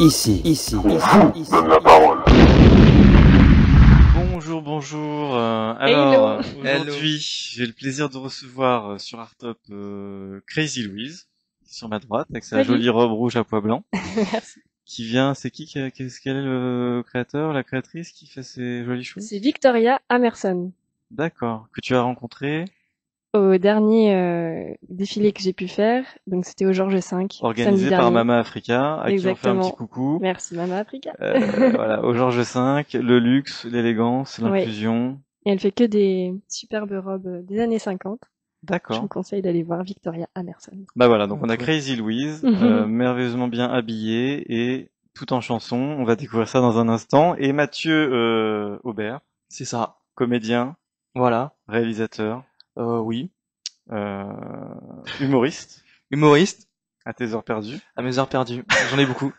Donne la parole. Bonjour. Hello. Aujourd'hui, j'ai le plaisir de recevoir sur Artop Crazy Louise, qui est sur ma droite, avec sa Salut. jolie robe rouge à pois blanc, Merci. qui vient, c'est qui, qu'est-ce qu'elle est le créateur, la créatrice qui fait ces jolies choses? C'est Victoria Amerson. D'accord, que tu as rencontré, Au dernier défilé que j'ai pu faire, donc c'était au Georges V, samedi organisé par dernier. Mama Africa, à qui on fait un Exactement. petit coucou. Merci Mama Africa. Voilà, au Georges V, le luxe, l'élégance, Ouais. l'inclusion. Et elle fait que des superbes robes des années 50. Je D'accord. vous conseille d'aller voir Victoria Amerson. Bah voilà, donc on a Ouais. Crazy Louise, Mhm. merveilleusement bien habillée et tout en chanson. On va découvrir ça dans un instant. Et Mathieu Aubert, C'est ça. comédien, Voilà. réalisateur, Oui. euh, humoriste, Humoriste, à tes heures perdues. à mes heures perdues. J'en ai beaucoup.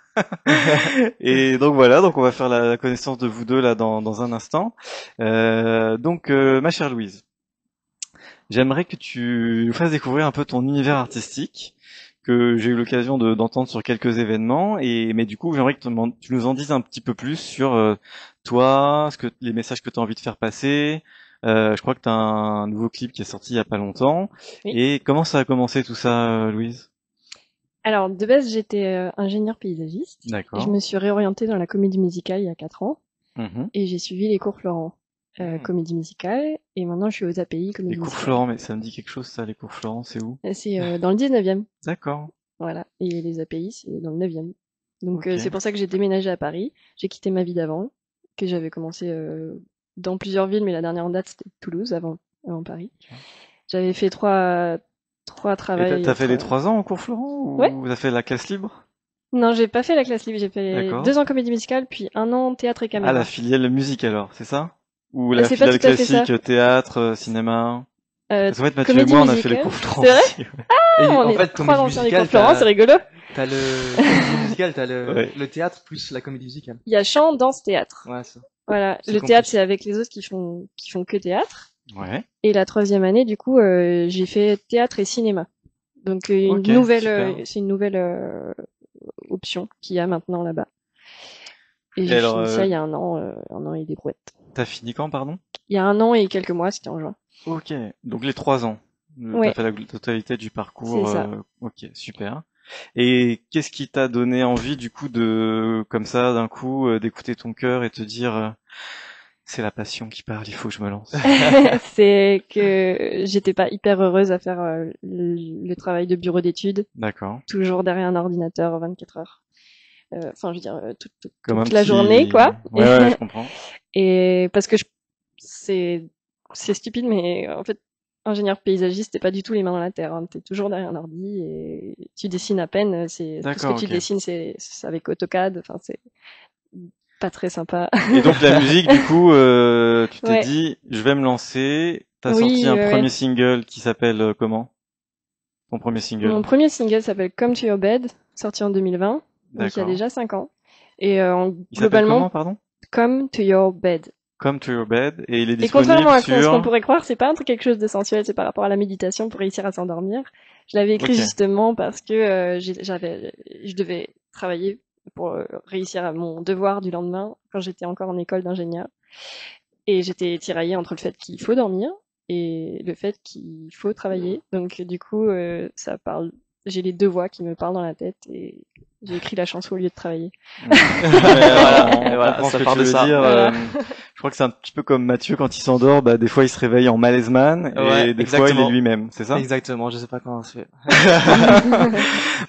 Et donc voilà, donc on va faire la connaissance de vous deux là dans un instant. Ma chère Louise, j'aimerais que tu nous fasses découvrir un peu ton univers artistique que j'ai eu l'occasion d'entendre sur quelques événements mais du coup j'aimerais que tu nous en dises un petit peu plus sur toi, les messages que tu as envie de faire passer. Je crois que tu as un nouveau clip qui est sorti il y a pas longtemps. Oui. Et comment ça a commencé tout ça, Louise? Alors, de base, j'étais ingénieure paysagiste. D'accord. Je me suis réorientée dans la comédie musicale il y a 4 ans. Mhm. Et j'ai suivi les cours Florent, comédie musicale. Et maintenant, je suis aux API, Les comédie cours musicale. Florent, mais ça me dit quelque chose ça, les cours Florent, c'est où? C'est dans le 19e. D'accord. Voilà. Et les API, c'est dans le 9e. Donc, Ok. c'est pour ça que j'ai déménagé à Paris. J'ai quitté ma vie d'avant, que j'avais commencé dans plusieurs villes, mais la dernière en date, c'était Toulouse, avant Paris. Ok. J'avais fait trois Et travails. t'as fait les 3 ans au cours Florent ou Ouais. t'as fait la classe libre? Non, j'ai pas fait la classe libre. J'ai fait D'accord. 2 ans comédie musicale, puis 1 an théâtre et Ah, caméra. la filiale musique alors, c'est ça? Ou la C'est pas filiale tout à fait ça. classique, théâtre, cinéma? Parce qu'en fait, Mathieu et Comédie moi, on a fait les musicale. cours Florent C'est vrai? aussi. Ouais. Et On en est fait, 3 comédie anciens des cours musicale, Florent, c'est rigolo. t'as le comédie musicale, t'as Ouais. le théâtre plus la comédie musicale. Il y a chant, danse, théâtre. Ouais, ça. Voilà. C'est Le compris. théâtre, c'est avec les autres qui font que théâtre. Ouais. Et la 3e année, du coup, j'ai fait théâtre et cinéma. Donc une Ok, nouvelle, super. c'est une nouvelle option qu'il y a maintenant là-bas. Et j'ai Et alors, fini ça il y a 1 an et des brouettes. t'as fini quand, pardon? Il y a 1 an et quelques mois, c'était en juin. Ok. Donc les 3 ans. Ouais. T'as fait la totalité du parcours. C'est ça. Ok, super. Et qu'est-ce qui t'a donné envie, du coup, comme ça, d'un coup, d'écouter ton cœur et te dire, c'est la passion qui parle, il faut que je me lance. C'est que j'étais pas hyper heureuse à faire le travail de bureau d'études, D'accord. toujours derrière un ordinateur 24 heures. Enfin, je veux dire, Comme un toute la petit- journée, quoi. Ouais, je comprends. Et parce que c'est stupide, mais en fait, ingénieur paysagiste, t'es pas du tout les mains dans la terre. Hein. T'es toujours derrière un ordi et tu dessines à peine. C'est tout ce D'accord, que tu ok. dessines, c'est avec AutoCAD. Enfin, c'est pas très sympa. Et donc la musique, du coup, tu t'es Ouais. dit, je vais me lancer. T'as Oui, sorti un ouais, premier ouais. single qui s'appelle comment? Ton premier single? Mon premier single s'appelle Come to Your Bed, sorti en 2020, donc il y a D'accord. déjà 5 ans. Et Il s'appelle globalement, comment, pardon? Come to Your Bed. Come to Your Bed, et il est Et disponible contrairement à ce qu'on sur... pourrait croire, c'est pas quelque chose de sensuel, c'est par rapport à la méditation pour réussir à s'endormir. Je l'avais écrit Ok. justement parce que je devais travailler pour réussir à mon devoir du lendemain quand j'étais encore en école d'ingénieur. Et j'étais tiraillée entre le fait qu'il faut dormir et le fait qu'il faut travailler. Donc du coup, ça parle. J'ai les 2 voix qui me parlent dans la tête et j'ai écrit la chanson au lieu de travailler. Voilà, on Et voilà, comprend ça ce que part tu de veux ça. dire. Voilà. Je crois que c'est un petit peu comme Mathieu quand il s'endort, bah, des fois il se réveille en malaise-man, Ouais, et des fois il est exactement. lui-même, c'est ça? Exactement, je sais pas comment ça se fait.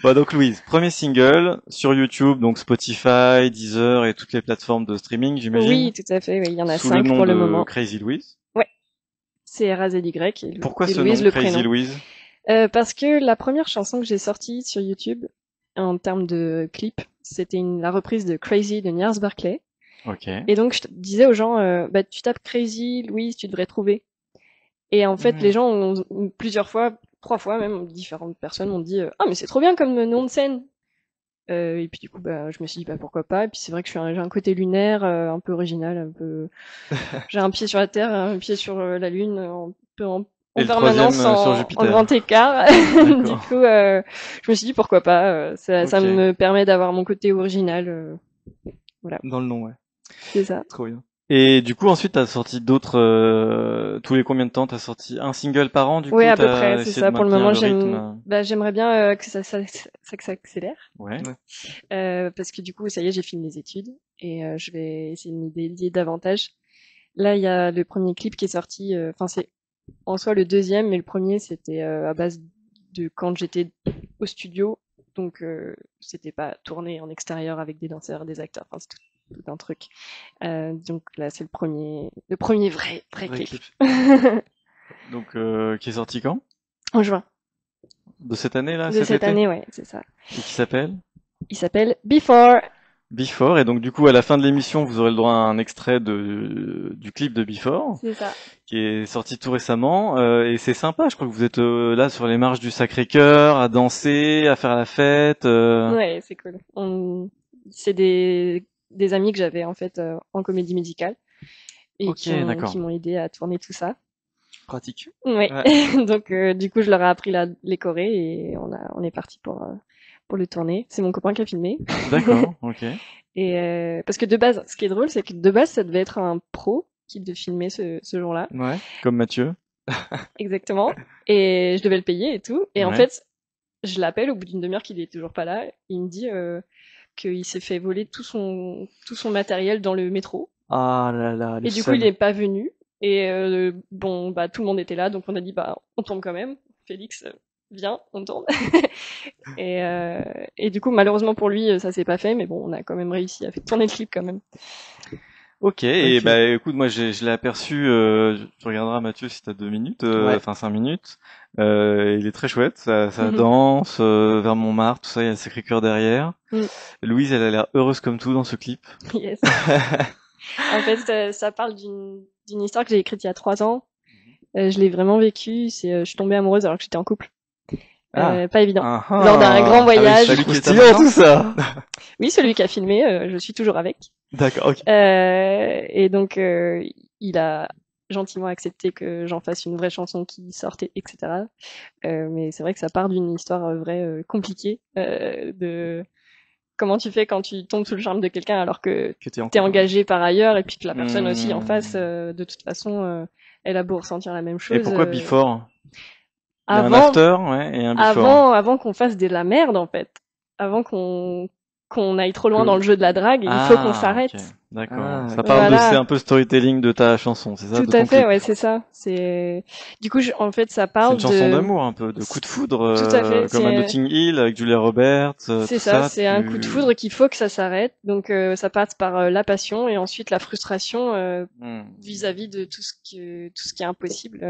Bon, donc Louise, premier single sur YouTube, donc Spotify, Deezer et toutes les plateformes de streaming, j'imagine. Oui, tout à fait. Oui, il y en a Sous le 5 nom pour de le moment. Crazy Louise. C'est RAZY Pourquoi et ce Louise nom, le Crazy prénom. Louise? Parce que la première chanson que j'ai sortie sur YouTube, en termes de clip, c'était la reprise de Crazy de Gnars Barclay. Ok. Et donc, je disais aux gens, bah, tu tapes Crazy, Louise, tu devrais trouver. Et en fait, les gens ont plusieurs fois, 3 fois même, différentes personnes m'ont dit, ah, mais c'est trop bien comme nom de scène. Et puis du coup, bah, je me suis dit, bah, pourquoi pas. Et puis c'est vrai que j'ai un côté lunaire, un peu original, un peu, j'ai un pied sur la terre, un pied sur la lune, un peu Et le permanence troisième sur en Jupiter. grand écart. Du D'accord. coup, je me suis dit pourquoi pas. Ça Ok. me permet d'avoir mon côté original. Dans le nom, ouais. C'est ça. Trop bien. Et du coup, ensuite, t'as sorti d'autres, tous les combien de temps t'as sorti un single par an, du Oui, coup, à peu t'as près, c'est essayé ça. de Pour le maintenir moment, le rythme. j'aimerais bien que ça s'accélère. Ouais. Parce que du coup, ça y est, j'ai fini les études et je vais essayer de m'y dédier davantage. Là, il y a le premier clip qui est sorti. Enfin, c'est en soi le deuxième, mais le premier, c'était à base de quand j'étais au studio. Donc, c'était pas tourné en extérieur avec des danseurs, des acteurs. Enfin, c'est tout un truc. Donc là, c'est le premier vrai Vrai clip. clip. Donc, qui est sorti quand? En juin De cette année, là, de cet cette été? année, ouais, c'est ça. Et qui s'appelle? Il s'appelle Before. Before. Et donc, du coup, à la fin de l'émission, vous aurez le droit à un extrait du clip de Before, C'est ça. qui est sorti tout récemment. Et c'est sympa. Je crois que vous êtes là sur les marches du Sacré-Cœur, à danser, à faire la fête. Ouais, c'est cool. C'est des amis que j'avais en fait en comédie musicale et Ok, d'accord. qui m'ont aidé à tourner tout ça. Pratique. Ouais. Ouais. Donc du coup, je leur ai appris les chorés et on est parti pour le tourner. C'est mon copain qui a filmé. D'accord, ok. Et parce que de base, ce qui est drôle, c'est que de base, ça devait être un pro qui devait filmer ce jour-là. Ouais. Comme Mathieu. Exactement. Et je devais le payer et tout. Et en Ouais. fait, je l'appelle au bout d'une demi-heure qu'il est toujours pas là. Il me dit qu'il s'est fait voler tout son matériel dans le métro. Ah là là, le Et du coup, seum. il est pas venu. Et bon, bah tout le monde était là, donc on a dit bah on tourne quand même. Félix, viens, on tourne. Et du coup, malheureusement pour lui, ça s'est pas fait, mais bon, on a quand même réussi à faire tourner le clip quand même. Ok, et Ok. bah écoute, moi je l'ai aperçu, tu regarderas Mathieu si t'as 2 minutes, Ouais. enfin 5 minutes. Il est très chouette, ça danse vers Montmartre, tout ça, il y a le Sacré-Cœur derrière. Mm. Louise, elle a l'air heureuse comme tout dans ce clip. Yes. En fait, ça parle d'une histoire que j'ai écrite il y a 3 ans. Je l'ai vraiment vécue. Je suis tombée amoureuse alors que j'étais en couple. Ah. Pas évident. Ah Lors d'un grand voyage. celui qui est croustillant maintenant tout ça. Oui, celui qui a filmé, je suis toujours avec. D'accord, ok. Et donc, il a gentiment accepté que j'en fasse une vraie chanson qui sortait, etc. Mais c'est vrai que ça part d'une histoire vraie compliquée de comment tu fais quand tu tombes sous le charme de quelqu'un alors que Que t'es en t'es couple. engagé par ailleurs et puis que la personne aussi en Hmm. face, de toute façon, elle a beau ressentir la même chose. Et pourquoi Before? Il y a un Avant, after, ouais, et un before. avant qu'on fasse de la merde en fait, avant qu'on aille trop loin Que- dans le jeu de la drague, il faut qu'on Ah, s'arrête. ok, d'accord. Ah, Ça parle Voilà. c'est un peu storytelling de ta chanson, c'est ça, Tout de à ton fait, clip. ouais, c'est ça. C'est du coup, en fait, ça C'est parle une chanson de. d'amour un peu, de coup de foudre, Tout à fait. comme à Notting Hill avec Julia Roberts, C'est tout ça. ça. C'est un coup de foudre qu'il faut que ça s'arrête. Donc, ça passe par la passion et ensuite la frustration Hmm. vis-à-vis de tout ce qui est impossible.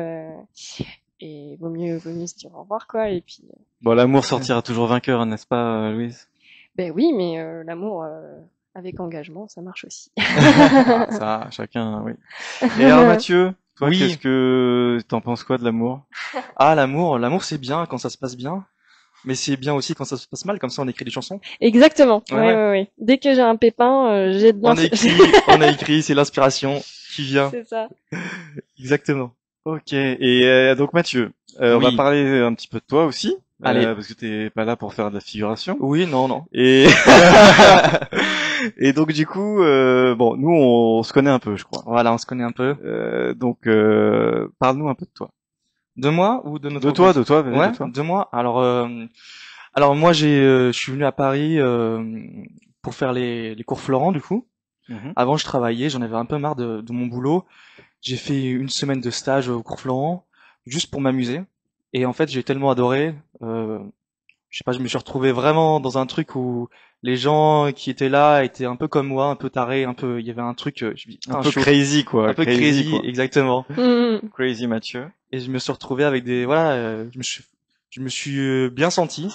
Et vaut mieux se dire au revoir, quoi. Et puis, Bon, l'amour sortira toujours vainqueur, n'est-ce pas, Louise? ben oui, mais l'amour avec engagement, ça marche aussi. Ah, ça, chacun, oui. Et alors, Mathieu, toi, Oui. qu'est-ce que t'en penses quoi de l'amour? Ah, l'amour c'est bien quand ça se passe bien, mais c'est bien aussi quand ça se passe mal, comme ça on écrit des chansons. Exactement. Ouais, Ouais, ouais. ouais. Dès que j'ai un pépin, j'ai de On a écrit, c'est l'inspiration qui vient. C'est ça. Exactement. Ok. Et donc, Mathieu, on va Oui. parler un petit peu de toi aussi, Allez. parce que t'es pas là pour faire de la figuration. Oui, non. Et et donc du coup, bon, nous on se connaît un peu, je crois. Voilà, on se connaît un peu. Donc, parle-nous un peu de toi. De moi ou de notre De toi, groupe? vas-y, Ouais, de toi. de moi. Alors moi je suis venu à Paris pour faire les cours Florent du coup. Mhm. Avant je travaillais, j'en avais un peu marre de mon boulot. J'ai fait une semaine de stage au cours Florent juste pour m'amuser. Et en fait j'ai tellement adoré. Je sais pas, je me suis retrouvé vraiment dans un truc où les gens qui étaient là étaient un peu comme moi, un peu tarés, il y avait un truc, je me dis, Un putain, peu chaud. crazy, quoi. Un peu crazy, quoi. exactement. Crazy Mathieu. Et je me suis retrouvé avec je me suis bien senti,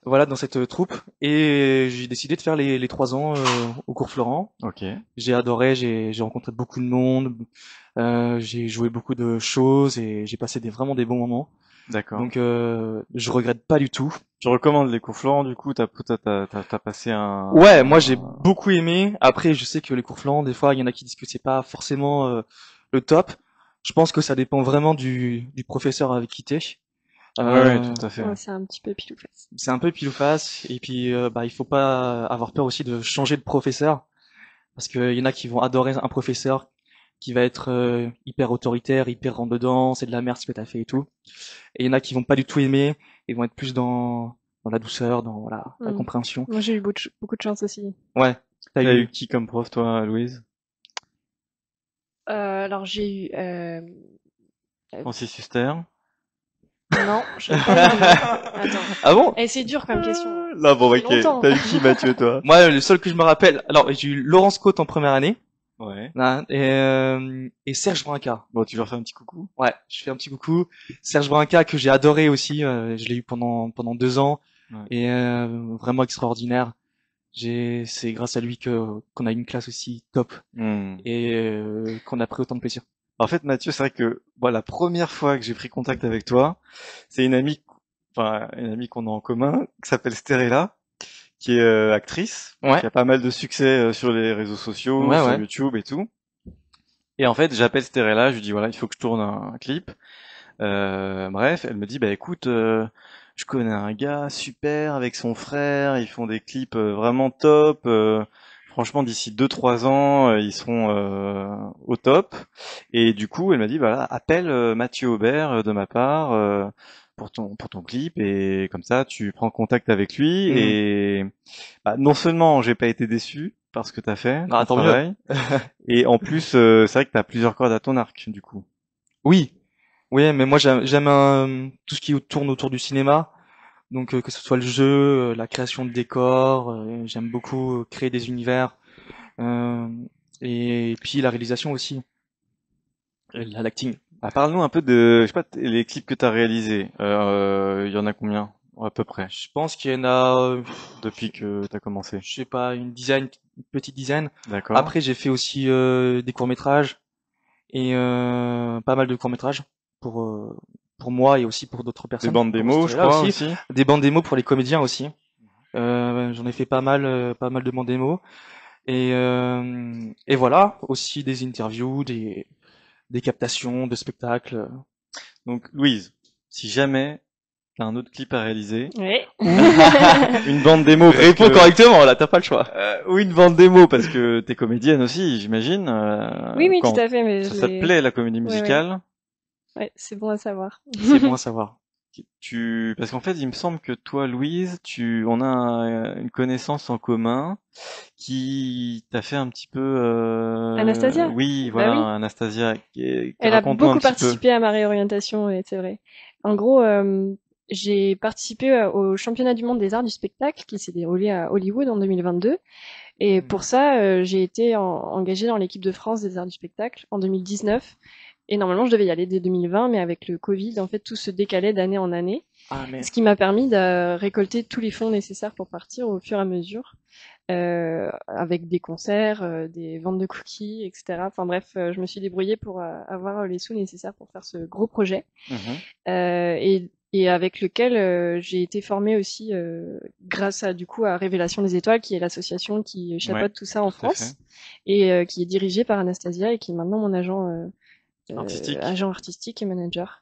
voilà, dans cette troupe. Et j'ai décidé de faire les 3 ans au cours Florent. Ok. J'ai adoré, j'ai rencontré beaucoup de monde, j'ai joué beaucoup de choses et j'ai passé vraiment des bons moments. D'accord. Donc je regrette pas du tout. Tu recommandes les cours Florent, du coup, t'as passé un... Ouais, moi j'ai beaucoup aimé. Après, je sais que les cours Florent, des fois, il y en a qui disent que c'est pas forcément le top. Je pense que ça dépend vraiment du professeur avec qui t'es. Ouais, tout à fait. Ouais, c'est un petit peu pile ou face. C'est un peu pile ou face, et puis il faut pas avoir peur aussi de changer de professeur, parce qu'il y en a qui vont adorer un professeur qui va être hyper autoritaire, hyper rentre dedans, c'est de la merde ce que t'as fait et tout. Et il y en a qui vont pas du tout aimer, ils vont être plus dans la douceur, dans voilà, la compréhension. Moi, j'ai eu beaucoup de chance aussi. Ouais. T'as eu qui comme prof, toi, Louise? Alors, j'ai eu... Francis Huster? Non, je sais pas. Attends. Ah bon? Et c'est dur comme question. Là, bon, ok. T'as eu qui, Mathieu, toi? Moi, le seul que je me rappelle, alors j'ai eu Laurence Côte en première année. Ouais. Là, et Serge Brinca. Bon, tu leur fais un petit coucou? Ouais, je fais un petit coucou. Serge Brinca que j'ai adoré aussi, je l'ai eu pendant 2 ans, ouais. Et vraiment extraordinaire. C'est grâce à lui qu'on a une classe aussi top et qu'on a pris autant de plaisir. En fait, Mathieu, c'est vrai que la première fois que j'ai pris contact avec toi, c'est une amie qu'on a en commun, qui s'appelle Sterella, qui est actrice, ouais. qui a pas mal de succès sur les réseaux sociaux, ouais, sur ouais. YouTube et tout. Et en fait, j'appelle Sterella, je lui dis voilà, il faut que je tourne un clip. Bref, elle me dit écoute, je connais un gars super avec son frère, ils font des clips vraiment top. Franchement, d'ici 2-3 ans, ils seront au top. Et du coup, elle m'a dit voilà, appelle Mathieu Aubert de ma part pour ton clip, et comme ça, tu prends contact avec lui. Et non seulement j'ai pas été déçu par ce que t'as fait, ton travail, et en plus, c'est vrai que t'as plusieurs cordes à ton arc, du coup. Oui, mais moi j'aime tout ce qui tourne autour du cinéma. Donc que ce soit le jeu, la création de décors, j'aime beaucoup créer des univers, et puis la réalisation aussi, l'acting. Parle-nous un peu de, je sais pas, les clips que tu as réalisés. Il y en a combien à peu près? Je pense qu'il y en a depuis que tu as commencé. Je sais pas, une petite dizaine. D'accord. Après j'ai fait aussi des courts-métrages et pas mal de courts-métrages pour moi et aussi pour d'autres personnes. Des bandes démos, je crois aussi. Des bandes démos pour les comédiens aussi. J'en ai fait pas mal de bandes démos. Et voilà, aussi des interviews, des captations de spectacles. Donc Louise, si jamais t'as un autre clip à réaliser, ouais. une bande démo, réponds correctement, là t'as pas le choix. Ou une bande démo parce que t'es comédienne aussi, j'imagine. Oui, tout à fait. Mais ça te plaît la comédie musicale? Ouais, c'est bon à savoir. C'est bon à savoir. Parce qu'en fait, il me semble que toi, Louise, on a une connaissance en commun qui t'a fait un petit peu. Anastasia. Oui, voilà, oui. Anastasia. Elle a beaucoup participé à ma réorientation, et c'est vrai. En gros, j'ai participé au championnat du monde des arts du spectacle qui s'est déroulé à Hollywood en 2022. Et pour ça, j'ai été engagée dans l'équipe de France des arts du spectacle en 2019. Et normalement, je devais y aller dès 2020, mais avec le Covid, en fait, tout se décalait d'année en année. Ce qui m'a permis de récolter tous les fonds nécessaires pour partir au fur et à mesure, avec des concerts, des ventes de cookies, etc. Enfin bref, je me suis débrouillée pour avoir les sous nécessaires pour faire ce gros projet. Et avec lequel j'ai été formée aussi grâce à Révélation des Étoiles, qui est l'association qui chapeaute tout ça en France, et qui est dirigée par Anastasia et qui est maintenant mon agent artistique et manager.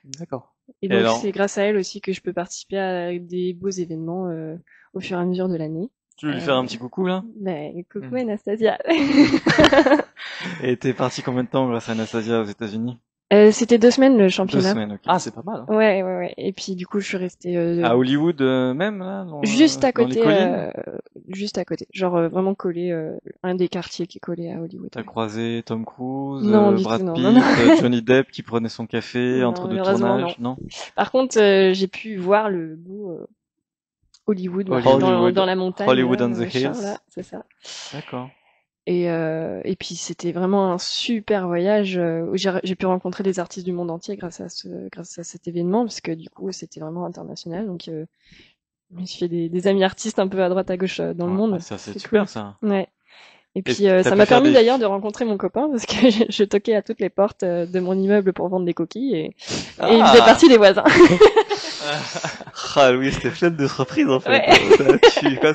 D'accord. Et donc c'est grâce à elle aussi que je peux participer à des beaux événements au fur et à mesure de l'année. Tu veux lui faire un petit coucou là? Coucou Anastasia. Et t'es parti combien de temps grâce à Anastasia aux États-Unis? C'était 2 semaines le championnat. 2 semaines, okay. Ah, c'est pas mal. Hein. Ouais. Et puis du coup, je suis restée à Hollywood même là, juste à côté, juste à côté. Genre vraiment collé, un des quartiers qui est collé à Hollywood. T'as croisé Tom Cruise, Brad Pitt, non. Johnny Depp qui prenait son café entre deux tournages, non? Par contre, j'ai pu voir le bout Hollywood. Dans la montagne. Hollywood on the Hills. Là, c'est ça. D'accord. Et puis c'était vraiment un super voyage où j'ai pu rencontrer des artistes du monde entier grâce à cet événement, parce que du coup c'était vraiment international. Donc je me suis fait des amis artistes un peu à droite à gauche dans le monde. Ça c'est super cool. Ça. Ouais. Et puis ça m'a permis d'ailleurs de rencontrer mon copain, parce que je toquais à toutes les portes de mon immeuble pour vendre des coquilles, et il faisait partie des voisins. Ah oui, c'était plein de surprises en fait. Ouais.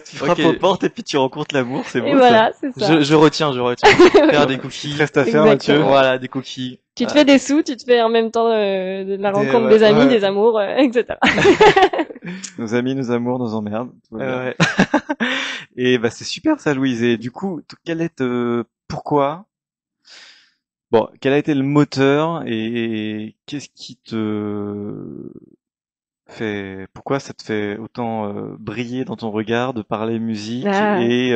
Tu frappes aux portes et puis tu rencontres l'amour, c'est beau. Et voilà, c'est ça. Je retiens. Faire des cookies. Reste à faire, Mathieu. Voilà, des cookies. Tu te fais des sous, tu te fais en même temps de la rencontre des amis, des amours, etc. Nos amis, nos amours, nos emmerdes. Tout va bien. Ouais. Et bah c'est super ça, Louise. Et du coup, pourquoi? Bon, quel a été le moteur et qu'est-ce qui pourquoi ça te fait autant briller dans ton regard de parler musique et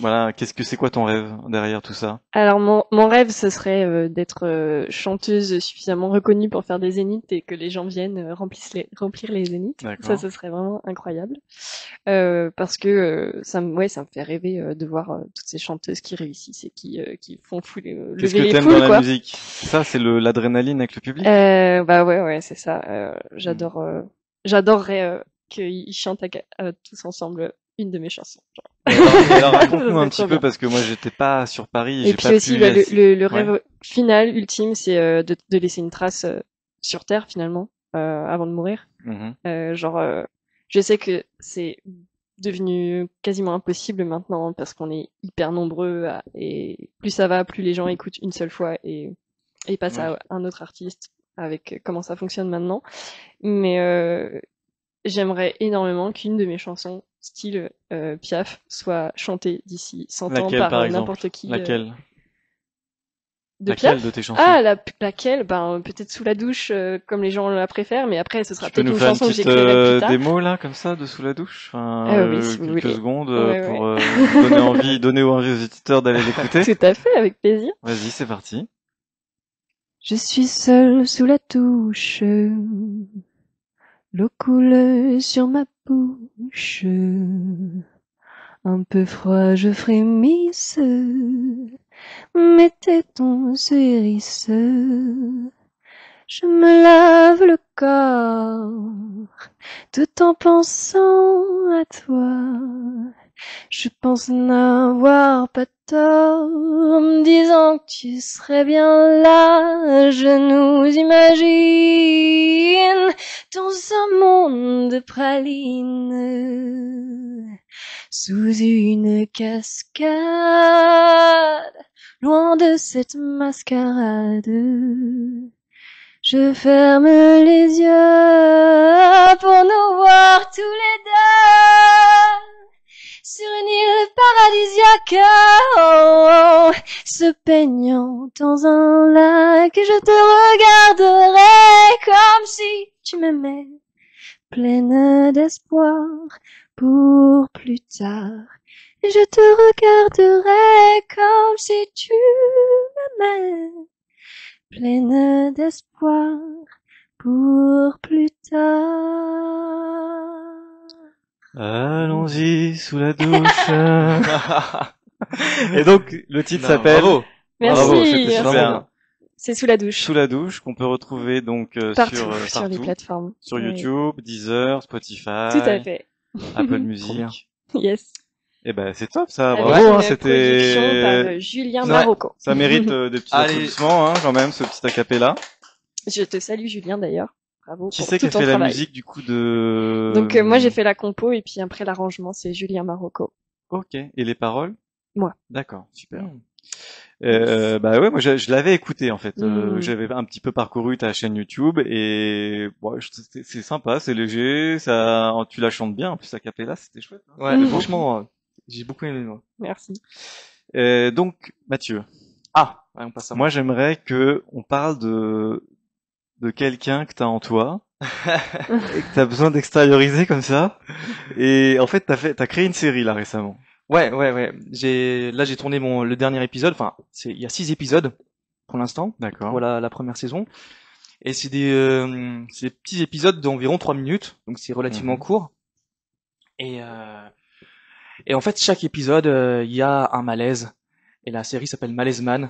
voilà, c'est quoi ton rêve derrière tout ça? Alors mon rêve ce serait d'être chanteuse suffisamment reconnue pour faire des zéniths et que les gens viennent remplir les zéniths. D'accord. Ça ce serait vraiment incroyable. Parce que ça me fait rêver de voir toutes ces chanteuses qui réussissent et qui font lever les foules, Qu'est-ce que t'aimes dans la musique? Ça, c'est l'adrénaline avec le public? Bah ouais, c'est ça. J'adorerais qu'ils chantent tous ensemble une de mes chansons. Alors raconte-nous un petit peu parce que moi j'étais pas sur Paris et j'ai puis pas aussi pu le rêve final ultime c'est de laisser une trace sur Terre finalement avant de mourir. Je sais que c'est devenu quasiment impossible maintenant parce qu'on est hyper nombreux et plus ça va, plus les gens écoutent une seule fois et passent à un autre artiste avec comment ça fonctionne maintenant. Mais j'aimerais énormément qu'une de mes chansons style Piaf soit chantée d'ici 100 ans par n'importe qui. Laquelle? De laquelle Piaf de tes chansons? Ah, laquelle? Ben, peut-être Sous la douche, comme les gens la préfèrent, mais après, ce sera peut-être une chanson que j'écrirai plus tard. Des mots, là, comme ça, de Sous la douche? Oui, si vous quelques voulez. secondes pour donner envie aux auditeurs d'aller l'écouter. Tout à fait, avec plaisir. Vas-y, c'est parti. Je suis seule sous la douche. L'eau coule sur ma bouche. Un peu froid, je frémisse. Mes tétons s'hérissent. Je me lave le corps tout en pensant à toi. Je pense n'avoir pas tort en me disant que tu serais bien là. Je nous imagine dans un monde de pralines sous une cascade, loin de cette mascarade. Je ferme les yeux pour nous voir tous les deux sur une île paradisiaque, se baignant dans un lac. Et je te regarderai comme si tu m'aimais, pleine d'espoir pour plus tard. Et je te regarderai comme si tu m'aimais, pleine d'espoir pour plus tard. Allons-y sous la douche. Et donc le titre s'appelle. Bravo. Merci. Bravo, c'était super. C'est Sous la douche. Sous la douche qu'on peut retrouver donc partout sur les plateformes. Sur YouTube, Deezer, Spotify. Tout à fait. Apple Music. Yes. Et ben c'est top ça, avec bravo, une c'était production par Julien Marocco. Ça mérite des petits applaudissements quand même, ce petit acapella. Je te salue Julien d'ailleurs. Bravo. Qui c'est qui a fait la musique du coup de... Donc moi j'ai fait la compo et puis après l'arrangement c'est Julien Marocco. Ok. Et les paroles? Moi. D'accord, super. Bah ouais, moi je l'avais écouté en fait. J'avais un petit peu parcouru ta chaîne YouTube et bon, c'est sympa, c'est léger, ça, tu la chantes bien. En plus, acapella, c'était chouette. Hein. Ouais, franchement, j'ai beaucoup aimé moi. Merci. Donc Mathieu. Ouais, on passe à moi j'aimerais que on parle de quelqu'un que t'as en toi et que t'as besoin d'extérioriser comme ça. Et en fait, t'as créé une série là récemment. Ouais. J'ai tourné le dernier épisode. Enfin, il y a 6 épisodes pour l'instant. D'accord. Voilà la première saison. Et c'est des petits épisodes d'environ 3 minutes, donc c'est relativement court. Et en fait, chaque épisode, il y a un malaise. Et la série s'appelle Malaise Man.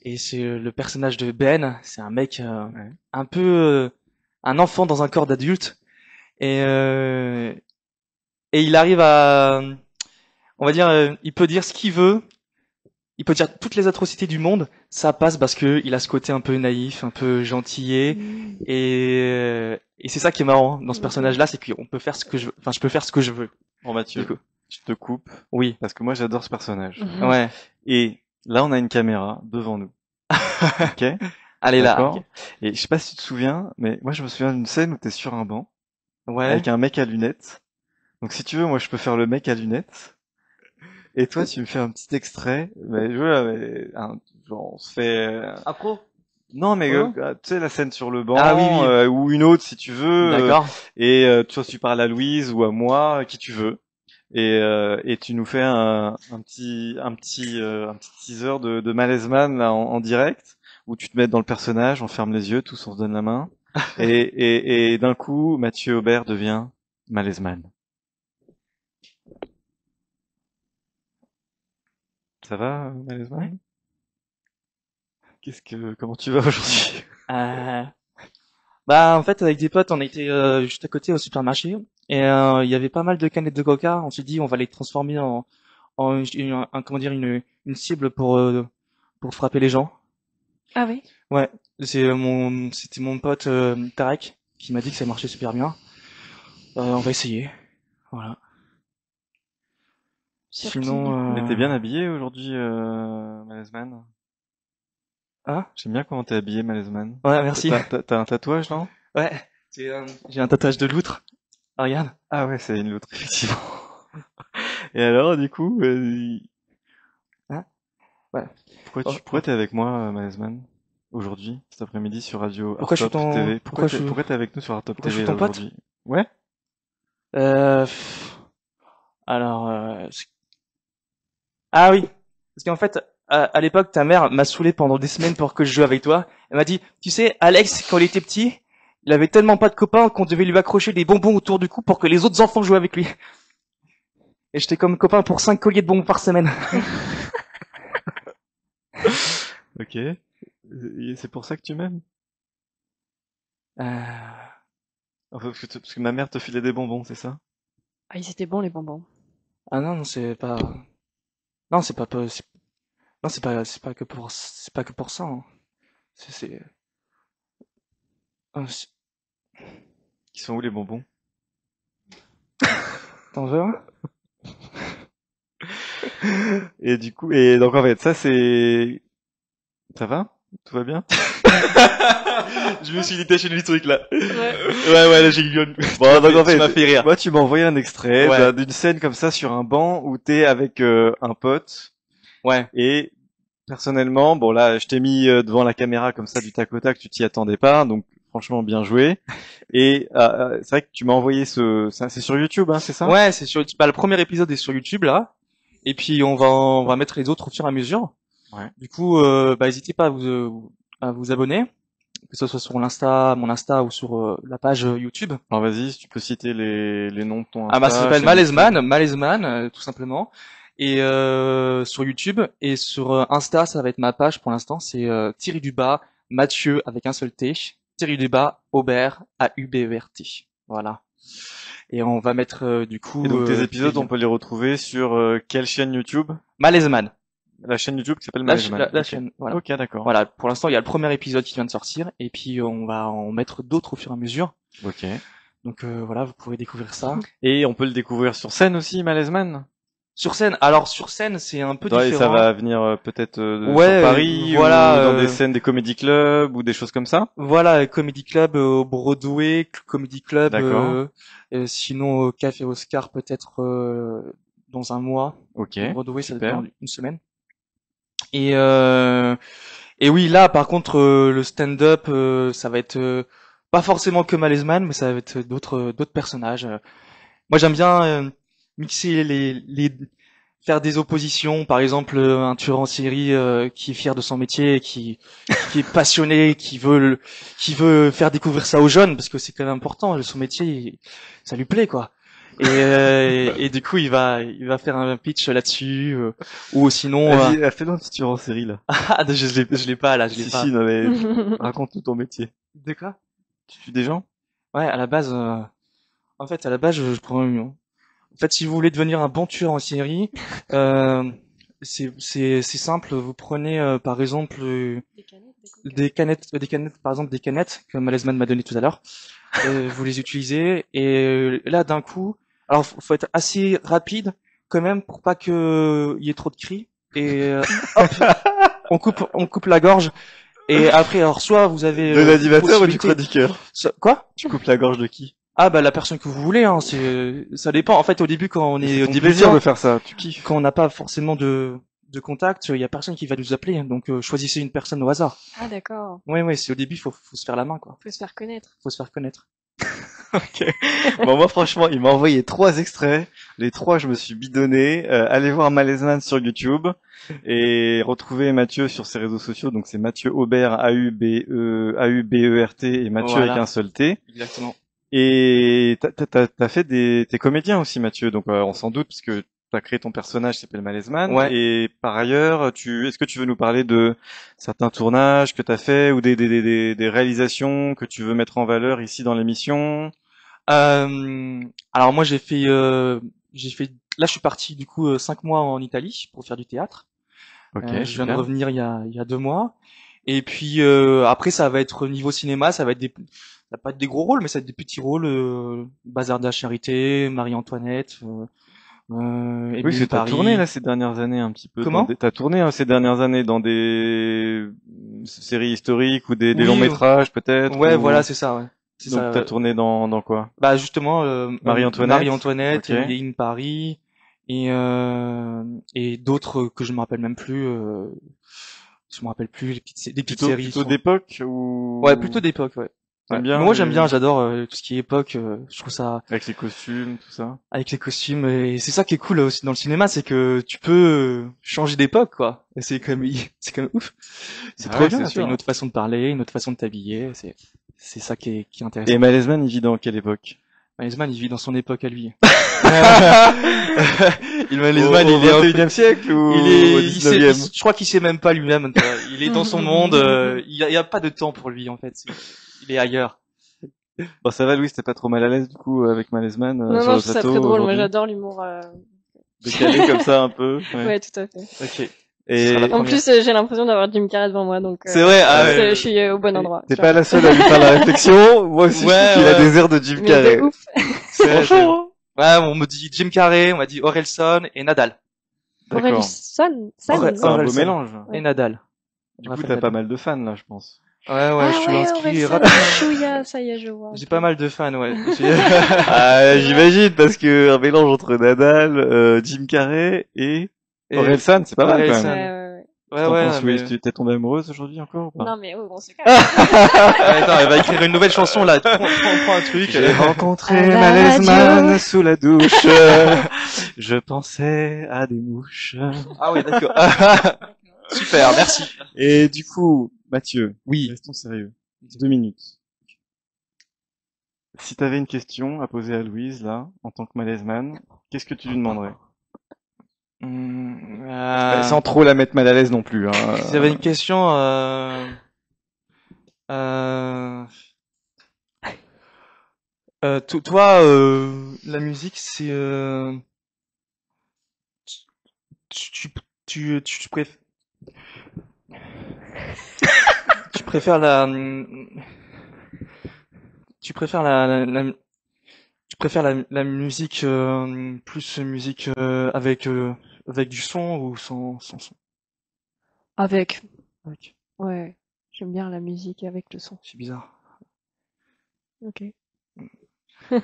Et c'est le personnage de Ben. C'est un mec un peu un enfant dans un corps d'adulte. Et il arrive à, on va dire, il peut dire ce qu'il veut. Il peut dire toutes les atrocités du monde. Ça passe parce que il a ce côté un peu naïf, un peu gentillet. Et c'est ça qui est marrant dans ce personnage-là, c'est qu'on peut faire ce que je veux. Enfin, je peux faire ce que je veux. Bon Mathieu, je te coupe. Oui. Parce que moi j'adore ce personnage. Ouais. Et là on a une caméra devant nous. Ok, Allez là. d'accord. Ok. Et je sais pas si tu te souviens, mais moi je me souviens d'une scène où t'es sur un banc Ouais. avec un mec à lunettes. Donc si tu veux, moi je peux faire le mec à lunettes. Et toi, tu me fais un petit extrait. Mais voilà, genre, on se fait. Après. Non, mais Ouais. tu sais la scène sur le Ah oui, banc oui. ou une autre si tu veux. D'accord. Et toi, tu parles à Louise ou à moi, qui tu veux. Et tu nous fais un petit teaser de Malaise Man là en direct où tu te mets dans le personnage, on ferme les yeux, tous on se donne la main. Et d'un coup, Mathieu Aubert devient Malaise Man. Ça va, Malaise Man? Comment tu vas aujourd'hui? Euh, Bah en fait avec des potes on était juste à côté au supermarché et il y avait pas mal de canettes de Coca. On s'est dit on va les transformer en comment dire une cible pour frapper les gens. Ah oui. Ouais, c'était mon pote Tarek qui m'a dit que ça marchait super bien. On va essayer. Voilà. Sur qui, du Sinon, coup? Mais t'es bien habillé aujourd'hui, Malaise Man? hein? J'aime bien comment t'es habillé, Malaise Man. Ouais, merci. T'as un tatouage, non? Ouais, j'ai un tatouage de loutre. Ah, regarde. Ah ouais, c'est une loutre, effectivement. Et alors, du coup, Hein? Ouais. Oh, pourquoi t'es avec moi, Malesman, aujourd'hui, cet après-midi sur Radio pourquoi je suis Artop ton, TV? Pourquoi t'es avec nous sur Artop pourquoi je suis TV là ton pote? aujourd'hui? Ouais? Pff, alors, ah oui, parce qu'en fait, à l'époque, ta mère m'a saoulé pendant des semaines pour que je joue avec toi. Elle m'a dit, tu sais, Alex, quand il était petit, il avait tellement pas de copains qu'on devait lui accrocher des bonbons autour du cou pour que les autres enfants jouent avec lui. Et j'étais comme copain pour 5 colliers de bonbons par semaine. Ok. Et c'est pour ça que tu m'aimes? Euh, Enfin, parce que ma mère te filait des bonbons, c'est ça? Ah, ils étaient bons, les bonbons. Ah non, non, c'est pas, non, c'est pas, non, c'est pas que pour ça. Hein. C'est, ah, Ils sont où les bonbons? t'en veux un? Et du coup, et donc en fait, ça c'est... Ça va? Tout va bien? Je me suis détaché du truc là. Ouais. Ouais, là j'ai eu Bon, donc en fait, tu m'as fait rire. moi tu m'as envoyé un extrait Ouais. d'une scène comme ça sur un banc où t'es avec un pote Ouais. et personnellement, bon là, je t'ai mis devant la caméra comme ça du tac au tac, tu t'y attendais pas, donc franchement bien joué. Et c'est vrai que tu m'as envoyé c'est sur YouTube, hein, c'est ça? Ouais, c'est sur, bah, le premier épisode est sur YouTube là. Et puis on va mettre les autres au fur et à mesure. Ouais. Du coup, bah n'hésitez pas à vous abonner, que ce soit sur l'Insta, mon Insta ou sur la page YouTube. Alors vas-y, si tu peux citer les noms de ton Ah bah ça Insta, s'appelle chaîne YouTube. Malaisman, tout simplement. Et sur YouTube et sur Insta, ça va être ma page pour l'instant, c'est Thierry Dubas, Mathieu avec un seul T, Thierry Dubas, Aubert, A-U-B-E-R-T. Voilà. Et on va mettre du coup Et donc tes les épisodes, on liens. peut les retrouver sur quelle chaîne YouTube? Malaisman, La chaîne YouTube qui s'appelle Malaise Man. la Ok. chaîne. Voilà. Ok, d'accord. Voilà. Pour l'instant, il y a le premier épisode qui vient de sortir et puis on va en mettre d'autres au fur et à mesure. Ok. Donc voilà, vous pourrez découvrir ça. Et on peut le découvrir sur scène aussi, Malaise Man? Sur scène, alors sur scène, c'est un peu Ouais, et ça différent. va venir peut-être Ouais, sur Paris voilà, ou dans des scènes des comédie clubs ou des choses comme ça? Voilà, Comedy Club au Broadway, Comedy Club, D'accord. sinon au Café Oscar peut-être dans un mois. Ok. Au Broadway, ça Super. dépend une semaine. Et et oui, là, par contre, le stand-up, ça va être pas forcément que Malaisman, mais ça va être d'autres personnages. Moi, j'aime bien mixer les faire des oppositions. Par exemple, un tueur en série qui est fier de son métier, qui est passionné, qui veut faire découvrir ça aux jeunes, parce que c'est quand même important. Son métier, ça lui plaît, quoi. Et du coup, il va faire un pitch là-dessus, ou sinon, Vas-y, fais-nous un petit tueur en série là. ah, je l'ai pas là, je l'ai Si, pas. si, non mais raconte-nous ton métier. De quoi? Tu tues des gens? Ouais, à la base, en fait, à la base, je prends en fait, si vous voulez devenir un bon tueur en série, euh, c'est simple. Vous prenez, par exemple, des canettes, par exemple, des canettes que Malesman m'a donné tout à l'heure. Vous les utilisez et là, d'un coup, alors faut être assez rapide quand même pour pas que il y ait trop de cris. Et hop, on coupe la gorge. Et après, alors, soit vous avez De l'animateur ou du possibilité- chroniqueur? Quoi? Tu coupes la gorge de qui? Ah bah la personne que vous voulez, hein, ça dépend. En fait, au début, quand on est C'est au ton début plaisir de faire ça, tu kiffes. quand on n'a pas forcément de contact, il y a personne qui va nous appeler. Donc choisissez une personne au hasard. Ah, d'accord. Ouais, c'est au début, faut se faire la main, quoi. Faut se faire connaître. Faut se faire connaître. Ok. Bon, moi, franchement, il m'a envoyé 3 extraits. Les 3, je me suis bidonné. Allez voir Malaisman sur YouTube et retrouver Mathieu sur ses réseaux sociaux. Donc, c'est Mathieu Aubert, Aubert et Mathieu Voilà. avec un seul T. Exactement. Et t'as fait t'es comédien aussi, Mathieu. Donc, on s'en doute parce que t'as créé ton personnage qui s'appelle Malaisman. Ouais. Et par ailleurs, est-ce que tu veux nous parler de certains tournages que t'as fait ou des réalisations que tu veux mettre en valeur ici dans l'émission? Alors moi j'ai fait là je suis parti du coup 5 mois en Italie pour faire du théâtre. Ok, Je viens de super. revenir il y a 2 mois. Et puis après ça va être niveau cinéma, ça va pas être des gros rôles, mais ça va être des petits rôles. Bazar de la Charité, Marie-Antoinette, Oui, Emily parce que t'as Paris. tourné là ces dernières années un petit peu. Comment T'as tourné ces dernières années dans des séries historiques ou des Oui, longs métrages peut-être. Ouais, ou- voilà, c'est ça, ouais. C'est Donc ça. t'as tourné dans quoi? Bah justement, Marie-Antoinette. Marie-Antoinette, Ok. Emily Paris et d'autres que je me rappelle même plus. Je me rappelle plus des petites séries. Plutôt d'époque ou? Ouais, plutôt d'époque, ouais. T'aimes Ouais. bien Mais moi j'aime les- bien, j'adore tout ce qui est époque. Je trouve ça Avec les costumes, tout ça. avec les costumes et c'est ça qui est cool aussi dans le cinéma, c'est que tu peux changer d'époque, quoi. Et c'est quand même ouf. C'est Ah trop ouais, bien. c'est T'as sûr. une autre façon de parler, une autre façon de t'habiller. C'est ça qui est intéressant. Et Malaisman, il vit dans quelle époque? Manisman, il vit dans son époque à lui. Au Manisman, il est 21e siècle ou il est, au il sait- 19e? je crois qu'il sait même pas lui-même. Quoi. Il est dans son monde. Il y a pas de temps pour lui en fait. Il est ailleurs. Bon, ça va, Louis, t'es pas trop mal à l'aise du coup avec Malaisman Non, sur non, le je trouve ça plateau très drôle. Moi, aujourd'hui j'adore l'humour. Décalé comme ça un peu. Ouais. Ouais, tout à fait. Ok. Et Ce sera la En première. plus, j'ai l'impression d'avoir Jim Carrey devant moi, donc C'est vrai. Ah, je suis au bon endroit. t'es tu vois. pas la seule à lui faire la réflexion. Moi aussi, Ouais, je trouve qu'il a ouais. des airs de Jim Mais Carrey. de ouf. Franchement. Ouais, on me dit Jim Carrey, on m'a dit Orelsan et Nadal. D'accord. Orelsan, C'est un beau Orelsan. mélange. Et Nadal. Du coup, t'as pas mal de fans là, je pense. Ouais, je suis inscrit Orelsan, chouïa, ça y est, je vois. J'ai pas mal de fans, ouais. Ah, j'imagine parce que un mélange entre Nadal, Jim Carrey et Orelsan, c'est pas mal quand Orelsan. même. Ouais. T'en Ouais, penses, mais... Louis, tu t'es tombée amoureuse aujourd'hui encore ou pas? Non, mais oh, on se calme. Attends, elle va écrire une nouvelle chanson là. Prends un truc. J'ai rencontré À la Malaisman radio. sous la douche. Je pensais à des mouches. Ah oui, d'accord. Super, merci. Et du coup, Mathieu, Oui. restons sérieux. 2 minutes. Si t'avais une question à poser à Louise, là, en tant que Malaisman, qu'est-ce que tu lui demanderais? Sans trop la mettre mal à l'aise non plus, hein. Si j'avais une question, toi, la musique, c'est, tu préfères, tu préfères tu préfères la musique, plus musique, avec du son ou sans son? Avec. Avec. Ouais. J'aime bien la musique avec le son. C'est bizarre. Ok.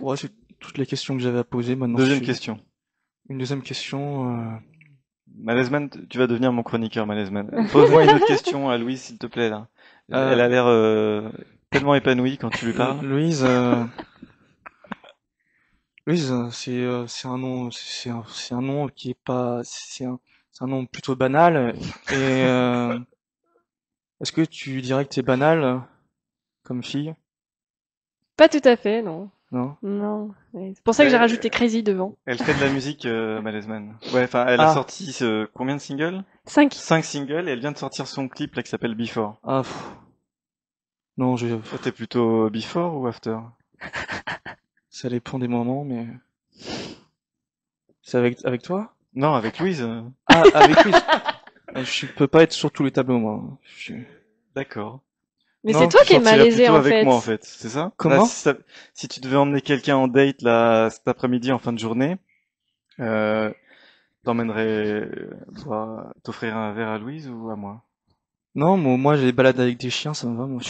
Ouais, c'est toutes les questions que j'avais à poser maintenant. Deuxième question. Une deuxième question. Malaisman, tu vas devenir mon chroniqueur, Malaisman. Pose-moi une autre question à Louise, s'il te plaît, là. Elle a l'air tellement épanouie quand tu lui parles. Louise, Louise, c'est un nom, c'est un nom qui est pas, c'est un nom plutôt banal. Et est-ce que tu dirais que t'es banal comme fille? Pas tout à fait, non. Non? Non. Ouais. C'est pour ça que j'ai rajouté Crazy devant. Elle fait de la musique, Malaisman. Ouais, enfin, elle a sorti combien de singles? 5. 5 singles et elle vient de sortir son clip là qui s'appelle Before. Ah, non, Toi, t'es plutôt before ou after? ça dépend des moments, mais c'est avec toi? Non, avec Louise. Ah, avec Louise. Je peux pas être sur tous les tableaux, moi. D'accord. Mais Non, c'est toi tu qui es sortirais malaisé, plutôt en avec fait. moi, en fait. C'est ça? Comment? Là, si tu devais emmener quelqu'un en date, là, cet après-midi, en fin de journée, t'emmènerais, t'offrirais un verre à Louise ou à moi? Non, moi, j'ai des balades avec des chiens, ça me va, moi.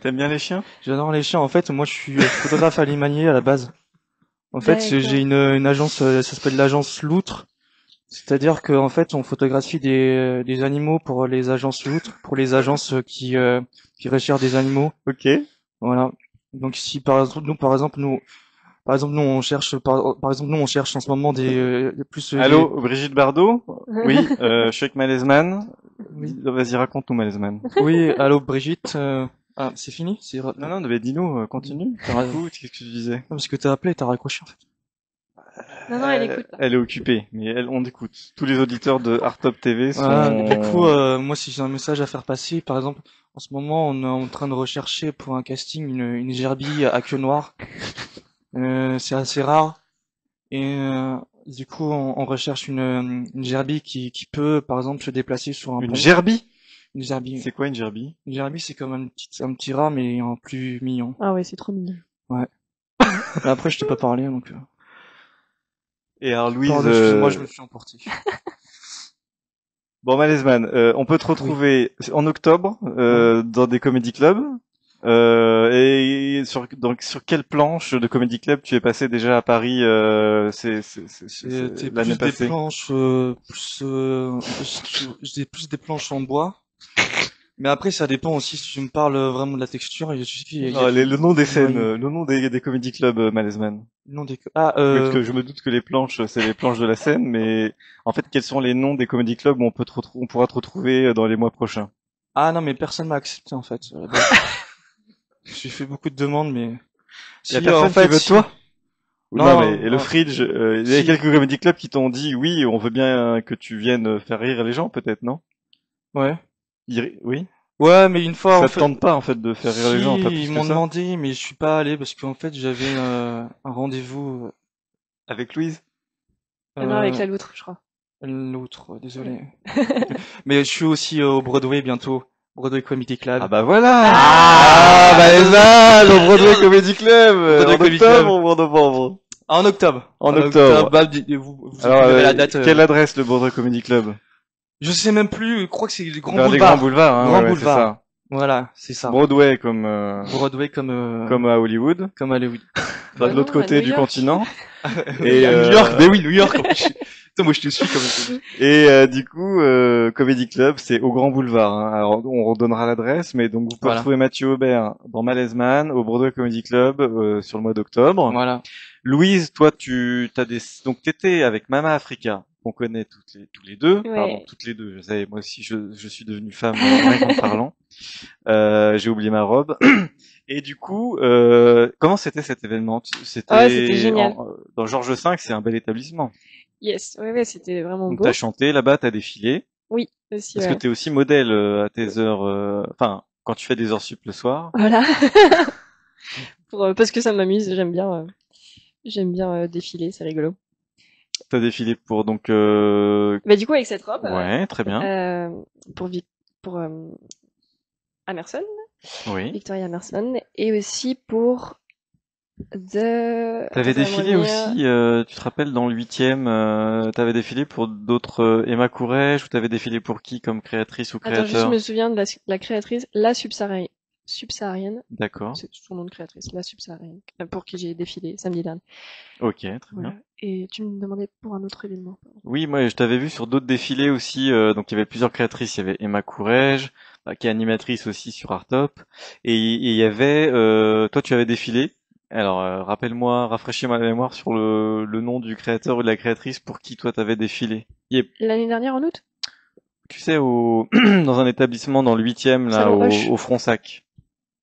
T'aimes bien les chiens? J'adore les chiens. En fait, moi, je suis photographe alimanier à la base. En fait, j'ai D'accord. une agence, ça s'appelle l'agence Loutre. C'est-à-dire qu'en fait, on photographie des animaux pour les agences Loutre, pour les agences qui recherchent des animaux. Ok. Voilà. Donc, si par exemple, nous, on cherche, par exemple, nous, on cherche en ce moment plus Allô, Brigitte Bardot? Oui, Oui. je suis avec Malesman. oui, Vas-y, raconte-nous Malesman. oui, allô, Brigitte, ah, c'est fini? Non, non, mais dis-nous, continue. Du coup, qu'est-ce que tu disais? Non, parce que t'as appelé, t'as raccroché, en fait. Non, elle écoute pas. Elle est occupée, mais on écoute. Tous les auditeurs de Hardtop TV Voilà. sont... Du coup, moi, si j'ai un message à faire passer, par exemple, en ce moment, on est en train de rechercher pour un casting une gerbille à queue noire. C'est assez rare. Et du coup, on recherche une gerbille qui peut, par exemple, se déplacer sur un Une pont. gerbille? Une gerbille. C'est quoi une gerbille? Une gerbille, c'est comme un petit rat, mais en plus mignon. Ah ouais, c'est trop mignon. Ouais. Et après, je t'ai pas parlé, donc. Et alors Louise, Pardon, excuse-moi, je me suis emporté. bon Malesman, on peut te retrouver en octobre dans des comédie clubs. Et sur quelle planche de comédie club tu es passé déjà à Paris C'était l'année plus des passée? planches, j'ai plus des planches en bois. Mais après, ça dépend aussi si tu me parles vraiment de la texture. Le nom des scènes, Ouais, le nom des comédie clubs Malesman. non, Oui, parce que je me doute que les planches, c'est les planches de la scène, mais en fait, quels sont les noms des comédie clubs où on pourra te retrouver dans les mois prochains? ah non, mais personne m'a accepté en fait. J'ai fait beaucoup de demandes, mais Il y a si personne en fait, qui veut de si... toi? Non, mais non, et le non, Fridge, il y a si, quelques comédie clubs qui t'ont dit oui, on veut bien que tu viennes faire rire les gens, peut-être, non? ouais, Oui? ouais, mais une fois en Ça te fait, tente pas en fait de faire rire les gens, pas si plus ils que m'ont ça? demandé, mais je suis pas allé parce qu'en fait j'avais un rendez-vous Avec Louise? Ah non, avec euh, la loutre, je crois. l'autre, désolé. Ouais. Mais je suis aussi au Broadway bientôt, Broadway Comedy Ah Club. bah voilà! Ah, Ah bah les ânes, au Broadway Comedy Club, Broadway en Comedy octobre Club. ou en novembre? En octobre. En En octobre. octobre. Bah, vous Alors, verrez la date. quelle adresse le Broadway Comedy Club? Je sais même plus. Je crois que c'est le Grand Vers les grands Boulevard. boulevards, hein, Grand ouais, c'est Boulevard. ça. Voilà, c'est ça. Broadway Broadway comme à Hollywood, comme Hollywood. enfin, Bah de l'autre non, à côté New du York. continent. Et Et à New York. Mais oui, New York. Putain, moi je te suis comme. et du coup, Comedy Club, c'est au Grand Boulevard. Hein. Alors, on redonnera l'adresse, mais donc vous pouvez Voilà. retrouver Mathieu Aubert dans Malaise Man, au Broadway Comedy Club sur le mois d'octobre. Voilà. Louise, toi, donc t'étais avec Mama Africa, qu'on connaît tous les deux, Ouais. pardon, toutes les deux. Je sais, moi aussi, je suis devenue femme en parlant. J'ai oublié ma robe. Et du coup, comment c'était cet événement? C'était génial. Dans Georges V, c'est un bel établissement. Yes, ouais, c'était vraiment Donc beau. t'as chanté là-bas, t'as défilé. Oui, aussi, Est-ce que ouais. t'es aussi modèle à tes heures, enfin, quand tu fais des heures sup le soir? Voilà. Parce que ça m'amuse, j'aime bien défiler, c'est rigolo. T'as défilé pour donc, Bah du coup avec cette robe, ouais, très bien. pour Emerson, Oui. Victoria Emerson, et aussi pour T'avais Attends, ça va me défilé revenir. aussi, tu te rappelles, dans le 8e, t'avais défilé pour d'autres Emma Courrèges, ou t'avais défilé pour qui comme créatrice ou Attends, juste je créateur? me souviens de la créatrice, la subsaharienne, D'accord. c'est son nom de créatrice, la subsaharienne, pour qui j'ai défilé samedi dernier. Ok, très Voilà. bien. Et tu me demandais pour un autre événement. Oui, moi je t'avais vu sur d'autres défilés aussi, donc il y avait plusieurs créatrices, il y avait Emma Courrèges, qui est animatrice aussi sur Artop, et il y avait, toi tu avais défilé. Alors rappelle-moi, rafraîchis-moi la mémoire sur le nom du créateur ou de la créatrice pour qui toi t'avais défilé. L'année dernière en août? Tu sais, dans un établissement dans le 8e, là, Salon Hoche. au Fronsac.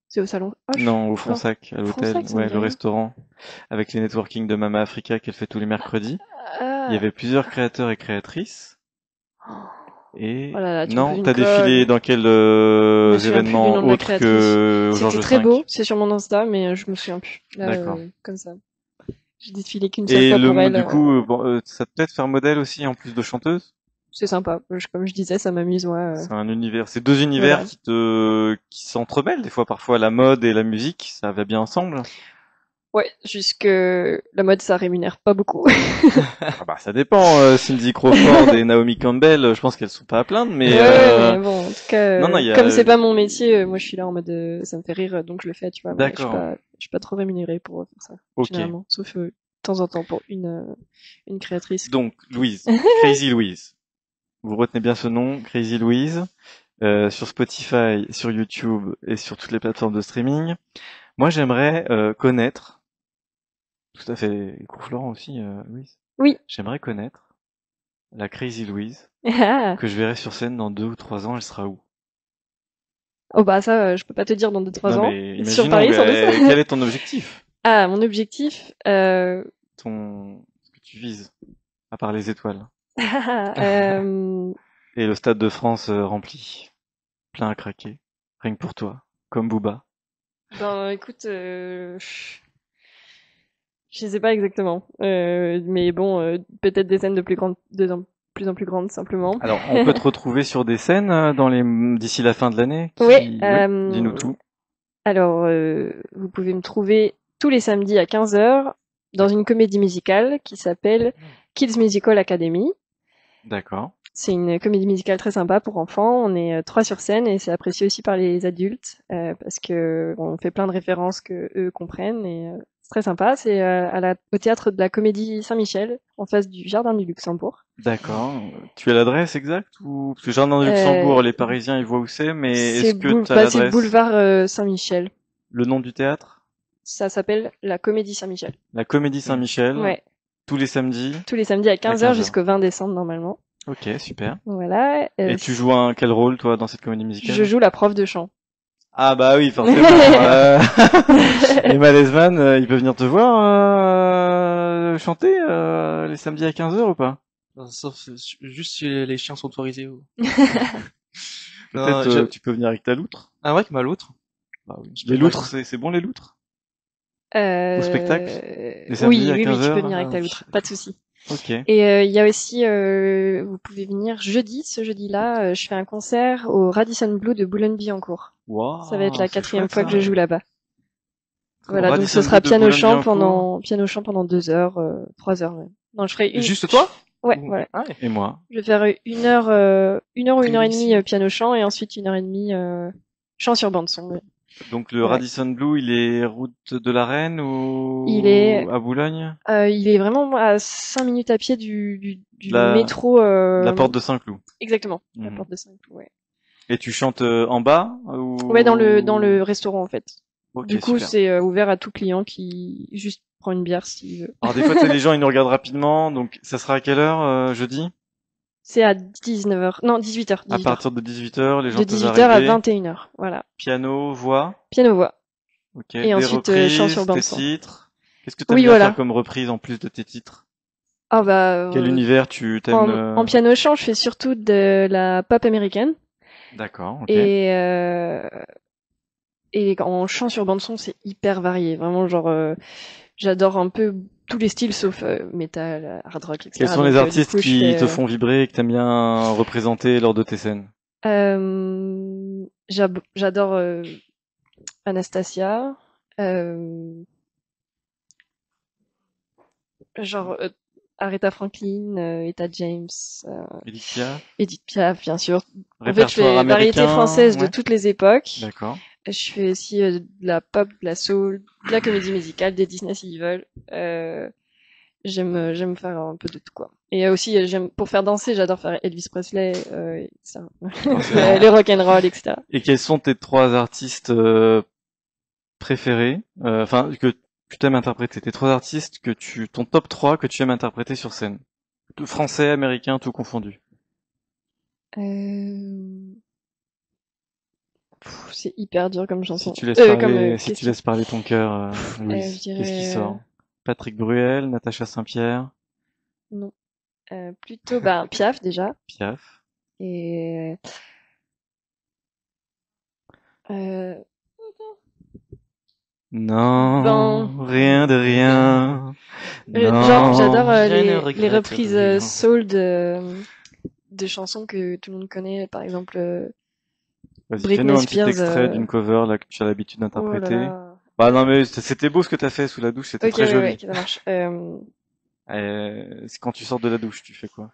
C'est au salon Hoche? Non, au Fronsac, à l'hôtel, Fronsac, ça me ouais, dit le rien. restaurant, avec les networking de Mama Africa qu'elle fait tous les mercredis. Ah. Il y avait plusieurs créateurs et créatrices. Et Oh là là, tu me non, poses une t'as colle. défilé dans quel me souviens plus du événement nom de la autre créatrice. que au Georges C'était très V? beau, c'est sur mon Insta, mais je me souviens plus. Là, D'accord. comme ça. J'ai défilé qu'une seule Et fois pour elle. du coup, bon, ça te plaît de faire modèle aussi en plus de chanteuse? C'est sympa. Comme je disais, ça m'amuse, moi. C'est un univers, c'est deux univers Voilà. qui s'entremêlent des fois, parfois la mode et la musique, ça va bien ensemble. Ouais, jusque la mode, ça rémunère pas beaucoup. Ah bah ça dépend. Cindy Crawford et Naomi Campbell, je pense qu'elles sont pas à plaindre, mais Ouais, mais bon, en tout cas, non non il y comme a. c'est pas mon métier, moi je suis là en mode ça me fait rire, donc je le fais, tu vois. Mais D'accord. je suis pas trop rémunérée pour faire ça, Ok. généralement, sauf de temps en temps pour une créatrice. Donc Louise, Crazy Louise. Vous retenez bien ce nom, Crazy Louise, sur Spotify, sur YouTube et sur toutes les plateformes de streaming. Moi j'aimerais connaître, tout à fait, et cours Florent aussi, Louise. Oui. J'aimerais connaître la Crazy Louise Ah. que je verrai sur scène dans 2 ou 3 ans. Elle sera où? Oh bah ça, je peux pas te dire dans 2-3 Non ans. mais Sur imaginons, Paris, sans doute. quel est ton objectif? Ah, mon objectif, Ce que tu vises, à part les étoiles. euh, Et le Stade de France rempli, plein à craquer, rien que pour toi, comme Booba. ben écoute, je sais pas exactement, mais bon, peut-être des scènes plus en plus grandes simplement. Alors, on peut te retrouver sur des scènes d'ici la fin de l'année Oui, Oui, dis-nous tout. alors vous pouvez me trouver tous les samedis à 15h dans une comédie musicale qui s'appelle Kids Musical Academy. D'accord. C'est une comédie musicale très sympa pour enfants. On est 3 sur scène et c'est apprécié aussi par les adultes parce que on fait plein de références que eux comprennent et c'est très sympa. C'est au théâtre de la Comédie Saint-Michel en face du Jardin du Luxembourg. D'accord. Tu as l'adresse exacte ou parce que Jardin de Luxembourg, les Parisiens ils voient où c'est, mais est-ce que tu as c'est l'adresse? boulevard Saint-Michel. Le nom du théâtre? Ça s'appelle la Comédie Saint-Michel. La Comédie Saint-Michel. Ouais. Tous les samedis. Tous les samedis à 15h 15h. jusqu'au 20 décembre normalement. Ok, super. Voilà. Et tu joues quel rôle toi dans cette comédie musicale? Je joue la prof de chant. Ah bah oui, forcément. Et Malesman, il peut venir te voir chanter les samedis à 15h ou pas? Sauf juste si les chiens sont autorisés. Peut-être Non, tu peux venir avec ta loutre. Ah ouais, que ma loutre. Bah oui. Je Les peux loutres, c'est bon les loutres? Au spectacle? Les samedis Oui, à oui, 15 tu peux heures? venir avec ta loutre, pas de souci. Ok. Et il y a aussi, vous pouvez venir ce jeudi-là, je fais un concert au Radisson Blu de Boulogne-Billancourt. Wow, Ça va être la c'est 4e chouette, fois ça. que je joue là-bas. Voilà, donc Radisson ce sera Blu de piano chant pendant 2 heures, 3 heures même. Non, je ferai une. Juste toi? Ouais, voilà. Ah ouais. Et moi. Je vais faire une heure ou une heure et demie Préliminaire. piano chant et ensuite une heure et demie chant sur bande son. Ouais. Donc le Ouais. Radisson Blu, il est route de la Reine ou Il est- à Boulogne? Il est vraiment à 5 minutes à pied du La- métro. La porte de Saint-Cloud. Exactement, la Mhm. porte de Saint-Cloud, ouais. Et tu chantes en bas ou... Ouais, dans le restaurant en fait. Ok, Du coup, super. c'est ouvert à tout client qui juste prend une bière s'il veut. Alors des fois, tu sais, les gens, ils nous regardent rapidement, donc ça sera à quelle heure jeudi? C'est à 19h. Non, 18h. À partir de 18h, les gens De peuvent 18h à arriver. 21h. Voilà. Piano, voix. Piano-voix. Ok. Et Des ensuite, reprises, chant sur bande tes son. titres. Qu'est-ce que t'aimes Oui, bien voilà. faire comme reprise en plus de tes titres? Ah bah, Quel univers tu t'aimes en piano chant, je fais surtout de la pop américaine. D'accord, ok. Et en chant sur bande son, c'est hyper varié. Vraiment, genre, j'adore un peu tous les styles sauf metal, hard rock, etc. Quels sont Donc, les du artistes coup, je qui fais, te font vibrer et que t'aimes bien représenter lors de tes scènes? J'adore Anastasia. Genre Aretha Franklin, Etta James, Edith Piaf? Edith Piaf, bien sûr. En fait, je Répertoire fais variété américain, française de ouais. toutes les époques. D'accord. Je fais aussi de la pop, de la soul, de la comédie musicale, des Disney s'ils veulent. J'aime faire un peu de tout quoi. Et aussi pour faire danser, j'adore faire Elvis Presley, et ça. Les rock'n'roll, etc. Et quels sont tes 3 artistes préférés, enfin que tu t'aimes interpréter, tes 3 artistes ton top 3 que tu aimes interpréter sur scène, tout français, américain, tout confondu. C'est hyper dur comme chanson. Si tu laisses parler, comme, si tu question. laisses parler ton cœur, Louise, je dirais, qu'est-ce qui sort? Patrick Bruel, Natacha Saint-Pierre, Non. Plutôt Piaf déjà. Piaf. Et Non, rien de rien. Non, genre j'adore je ne les regrette reprises rien. soul de chansons que tout le monde connaît, par exemple vas-y, Britney fais-nous un petit Spears, extrait d'une cover là que tu as l'habitude oh là d'interpréter. là. Bah non mais c'était beau ce que t'as fait sous la douche, c'était Ok, très ouais, joli. ouais, ok, ça marche. C'est quand tu sors de la douche, tu fais quoi?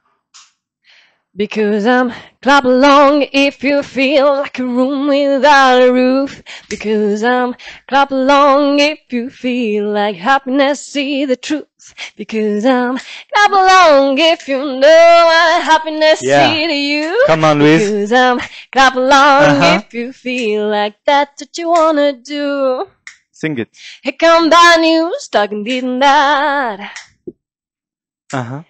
Because I'm clap along if you feel like a room without a roof. Because I'm clap along if you feel like happiness, see the truth. Because I'm clap along if you know what happiness Yeah. see to you. Come on, Louise. Because I'm clap along Uh-huh. if you feel like that's what you wanna do. Sing it. Here come bad news, talking this and that. Uh-huh.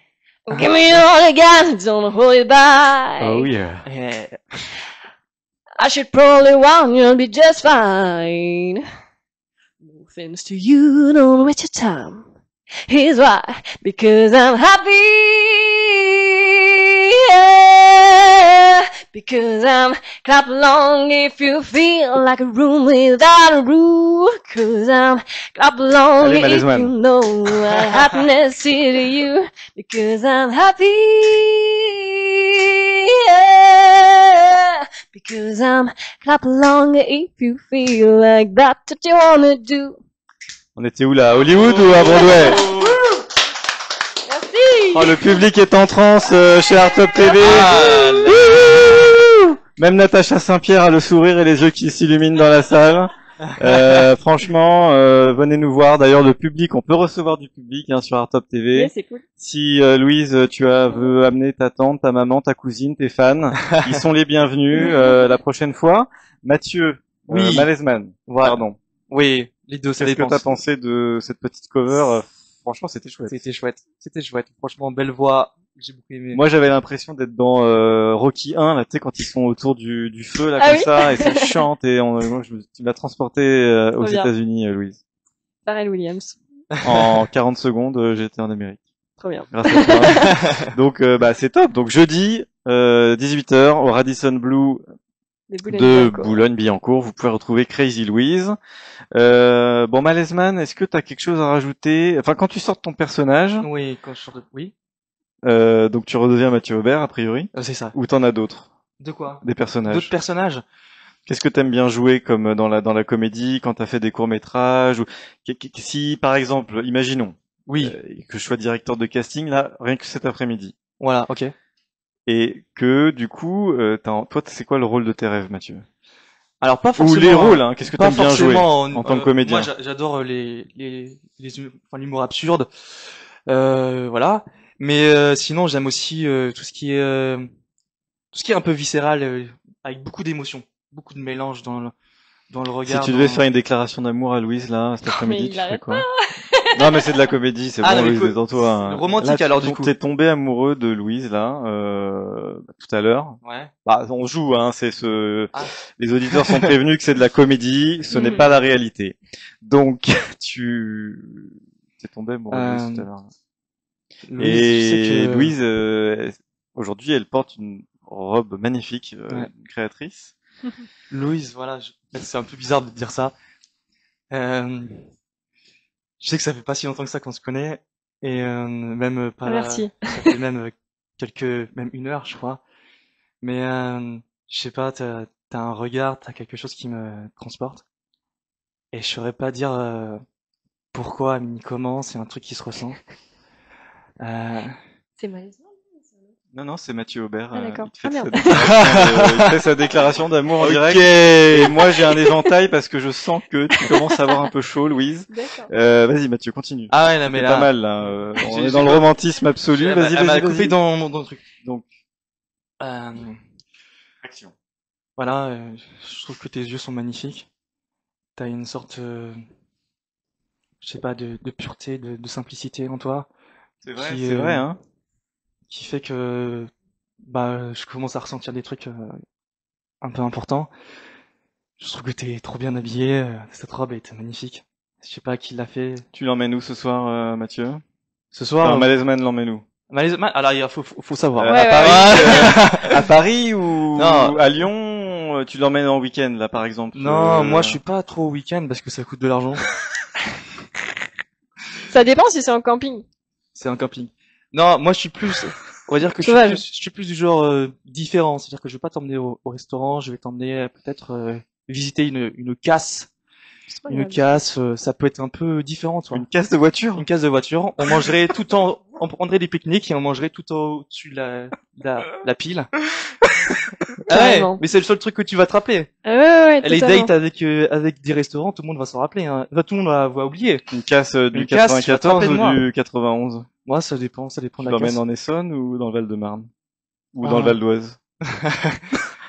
Give me all again, don't hold it back. Oh yeah. Yeah. I should probably warn you, you'll be just fine. No offense to you, don't waste your time. Here's why, because I'm happy. Yeah. Because I'm clap along if you feel like a room without a roof. Cause I'm clap along Allez, if Malesman. you know what happiness is to you. Because I'm happy. Yeah. Because I'm clap along if you feel like that's what you wanna do. On était où là? À Hollywood ou à Broadway? Merci. Oh, le public est en transe chez Artop TV. Ah, Wouhou. Même Natacha Saint-Pierre a le sourire et les yeux qui s'illuminent dans la salle. Franchement, venez nous voir. D'ailleurs, le public, on peut recevoir du public hein, sur Artop TV. Oui, c'est cool. Si Louise, veux amener ta tante, ta maman, ta cousine, tes fans, ils sont les bienvenus la prochaine fois. Mathieu, Oui. Malesman, Voilà. pardon. Oui, les deux, ça Qu'est-ce que dépend. t'as pensé de cette petite cover? Franchement, c'était chouette. C'était chouette. C'était chouette. Franchement, belle voix. J'ai beaucoup aimé. Moi, j'avais l'impression d'être dans Rocky 1, là, tu sais, quand ils sont autour du feu, là, Ah comme oui. ça, et ça chante, et tu m'as transporté aux Trop bien. États-Unis, Louise. Pharrell Williams. En 40 secondes, j'étais en Amérique. Trop bien. Grâce à toi. Donc, c'est top. Donc, jeudi, 18h, au Radisson Blu Des de Boulogne-Billancourt. Boulogne-Billancourt, vous pouvez retrouver Crazy Louise. Bon, Malesman, est-ce que t'as quelque chose à rajouter? Enfin, quand tu sors de ton personnage, Oui, quand je sors de... Oui, donc tu redeviens Mathieu Aubert, a priori, c'est ça. ou t'en as d'autres? De quoi? Des personnages? D'autres personnages? Qu'est-ce que t'aimes bien jouer comme dans la comédie, quand t'as fait des courts-métrages, ou si, par exemple, imaginons, Oui. que je sois directeur de casting, là, rien que cet après-midi. Voilà, ok. Et que, du coup, toi, c'est quoi le rôle de tes rêves, Mathieu? Alors, pas Ou forcément... les rôles, hein, qu'est-ce que pas t'aimes bien jouer forcément en tant que comédien? Moi, j'adore l'humour absurde. Voilà. Mais sinon, j'aime aussi tout ce qui est un peu viscéral, avec beaucoup d'émotions, beaucoup de mélange dans le regard. Si tu devais faire une déclaration d'amour à Louise, là, cet Mais après-midi, il tu ferais arrête quoi? Non, mais c'est de la comédie, c'est Ah, bon, non, mais Louise, détends-toi. hein. romantique, Là, alors, du coup. T'es tombé amoureux de Louise, là, tout à l'heure. Ouais. Bah, on joue, hein, Ah. les auditeurs sont prévenus que c'est de la comédie, ce n'est pas la réalité. Donc, t'es tombé amoureux de Louise tout à l'heure. Louise, Et tu sais que... Louise, aujourd'hui, elle porte une robe magnifique, Ouais. une créatrice. Louise, voilà, c'est un peu bizarre de dire ça. Je sais que ça fait pas si longtemps que ça qu'on se connaît, et même pas. Merci. Ça fait même même une heure, je crois. Mais je sais pas, t'as un regard, t'as quelque chose qui me transporte, et je saurais pas dire pourquoi ni comment. C'est un truc qui se ressent. C'est malaisant. Non, c'est Mathieu Aubert. Ah, d'accord. Il te fait Ah, sa merde. déclaration, il fait sa déclaration d'amour en direct. Et moi, j'ai un éventail parce que je sens que tu commences à avoir un peu chaud, Louise. D'accord. Vas-y, Mathieu, continue. Ah ouais, non, mais C'est là, pas mal, là. On J'ai- est dans j'ai- le romantisme absolu. elle Vas-y, m'a vas-y, coupé vas-y. dans le truc. Donc, Euh, action. Voilà, je trouve que tes yeux sont magnifiques. T'as une sorte, je sais pas, de pureté, de simplicité en toi, C'est vrai, Qui, c'est vrai, hein. qui fait que je commence à ressentir des trucs un peu importants. Je trouve que t'es trop bien habillé, cette robe est magnifique. Je sais pas qui l'a fait. Tu l'emmènes où ce soir, Mathieu? Ce soir, Enfin, Malesman l'emmène où? alors il faut savoir. Ouais, à ouais, Paris, à Paris ou Non. à Lyon, tu l'emmènes en week-end, là, par exemple? Non, moi je suis pas trop au week-end parce que ça coûte de l'argent. Ça dépend si c'est en camping. C'est un camping. Non, moi je suis plus, on va dire que Sauvage. je suis plus du genre différent. C'est-à-dire que je vais pas t'emmener au restaurant, je vais t'emmener peut-être visiter une casse C'est pas Une grave. casse, ça peut être un peu différent, toi. Une casse de voiture? Une casse de voiture. On mangerait on prendrait des pique-niques et on mangerait tout au-dessus de la pile. Ah ouais, Carrément. mais c'est le seul truc que tu vas te rappeler. Ouais, Les totalement. dates avec des restaurants, tout le monde va s'en rappeler, hein. Enfin, tout le monde va oublier. Une casse du Une casse, tu vas te 94 rappeler de ou moi. du 91? Moi, ça dépend Tu de la l'emmènes casse. en Essonne ou dans le Val-de-Marne? Ou dans Ah. le Val d'Oise?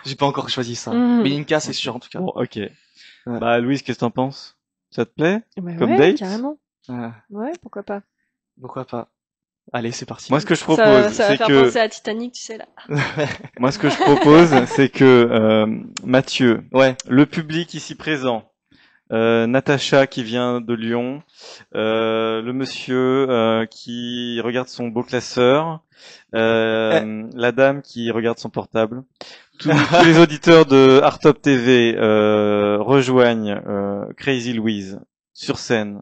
J'ai pas encore choisi ça. Mhm. Mais une casse, c'est sûr, en tout cas. Bon, ok. Bah, Louise, qu'est-ce que t'en penses? Ça te plaît? Bah Comme ouais, date? carrément. Ah, Ouais, pourquoi pas. pourquoi pas. Allez, c'est parti. Moi, ce que je Ça propose, va c'est faire que, penser à Titanic, tu sais, là. moi, ce que je propose, c'est que, Mathieu, Ouais. le public ici présent, Natacha qui vient de Lyon, le monsieur qui regarde son beau classeur, la dame qui regarde son portable. Tous les auditeurs de Artop TV rejoignent Crazy Louise sur scène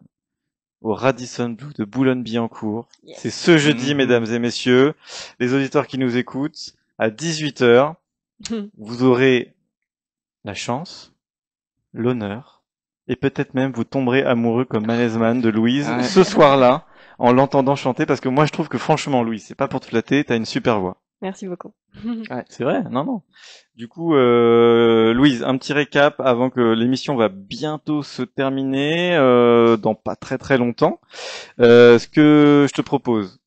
au Radisson Blu de Boulogne-Billancourt. Yes. C'est ce jeudi, Mhm. mesdames et messieurs. Les auditeurs qui nous écoutent, à 18h, vous aurez la chance, l'honneur, et peut-être même vous tomberez amoureux comme Malesman de Louise Ouais. ce soir-là, en l'entendant chanter, parce que moi je trouve que franchement, Louise, c'est pas pour te flatter, t'as une super voix. Merci beaucoup. Ouais, c'est vrai, non. Du coup, Louise, un petit récap avant que l'émission va bientôt se terminer, dans pas très très longtemps. Ce que je te propose,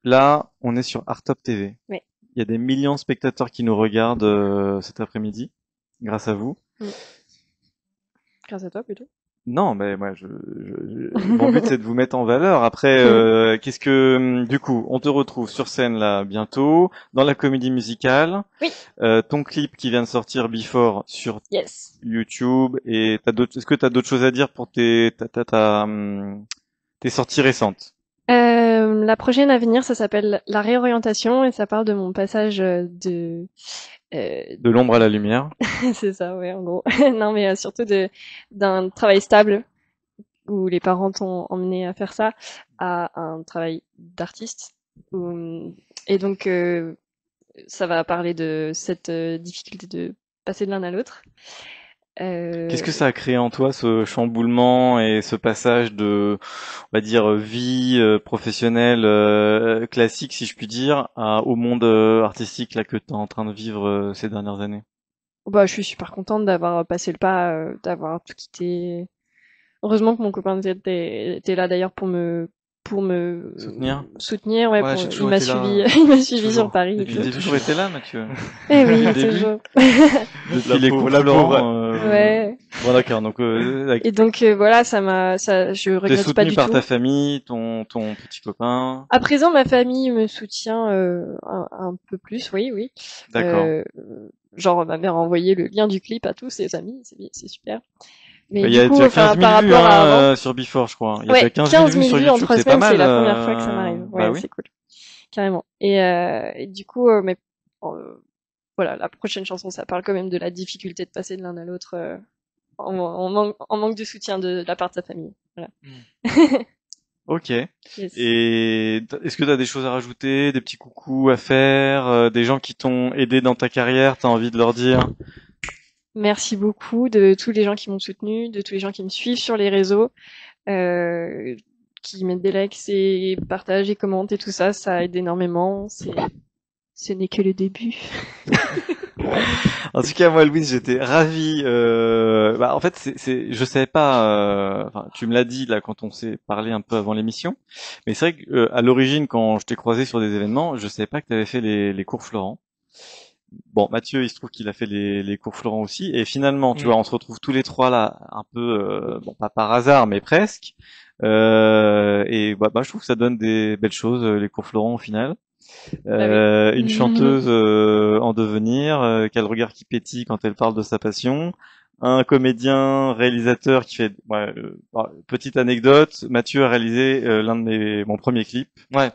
là, on est sur Artop TV. Oui. Il y a des millions de spectateurs qui nous regardent cet après-midi, grâce à vous. Grâce à toi, plutôt. Non, mais moi, mon but c'est de vous mettre en valeur. Après, qu'est-ce que, du coup, on te retrouve sur scène là bientôt, dans la comédie musicale. Oui. Ton clip qui vient de sortir Before sur Yes. YouTube. Et est-ce que t'as d'autres choses à dire pour tes sorties récentes? La prochaine à venir, ça s'appelle La réorientation et ça parle de mon passage de De l'ombre à la lumière. c'est ça, ouais, en gros. Non, mais surtout d'un travail stable où les parents t'ont emmené à faire ça à un travail d'artiste. Et donc, ça va parler de cette difficulté de passer de l'un à l'autre. Qu'est-ce que ça a créé en toi, ce chamboulement et ce passage de, on va dire, vie professionnelle classique, si je puis dire, au monde artistique là que tu es en train de vivre ces dernières années? Bah, je suis super contente d'avoir passé le pas, d'avoir tout quitté. Heureusement que mon copain était là d'ailleurs pour me soutenir, ouais, Ouais, j'ai il toujours m'a été là. suivi, il m'a suivi Toujours. sur Paris et Depuis tout. le T'as toujours été là, Mathieu? Eh oui, le début. toujours. Depuis les cours la Florent, pauvre. Ouais. Bon, d'accord, donc Et donc voilà, je t'es regrette pas soutenu du par tout. ta famille, ton petit copain. À présent, ma famille me soutient un peu plus, oui. D'accord. Genre, ma mère a envoyé le lien du clip à tous ses amis, c'est super. Mais Il y a du coup, déjà enfin, 15 000 par vues rapport à avant, sur Before, je crois. Il y a ouais, déjà 15 15 000 vues 000 sur vues en YouTube, 3 c'est pas semaines, mal. c'est la première fois que ça m'arrive. Ouais, Bah oui. c'est cool. Carrément. Et du coup, mais voilà, la prochaine chanson, ça parle quand même de la difficulté de passer de l'un à l'autre en manque de soutien de la part de sa famille. Voilà. Ok. Yes. Et est-ce que tu as des choses à rajouter, des petits coucous à faire, des gens qui t'ont aidé dans ta carrière, t'as envie de leur dire? Merci beaucoup de tous les gens qui m'ont soutenu, de tous les gens qui me suivent sur les réseaux, qui mettent des likes et partagent et commentent et tout ça, ça aide énormément. Ce n'est que le début. En tout cas, moi, Louise, j'étais ravi. En fait, je savais pas. Enfin, tu me l'as dit là quand on s'est parlé un peu avant l'émission. Mais c'est vrai que à l'origine, quand je t'ai croisé sur des événements, je savais pas que tu avais fait les cours Florent. Bon, Mathieu, il se trouve qu'il a fait les cours Florent aussi. Et finalement, tu vois, on se retrouve tous les trois là, un peu, bon, pas par hasard, mais presque. Et je trouve que ça donne des belles choses, les cours Florent au final. Une chanteuse en devenir, qui a le regard qui pétille quand elle parle de sa passion, un comédien réalisateur qui fait petite anecdote, Mathieu a réalisé mon premier clip. Ouais.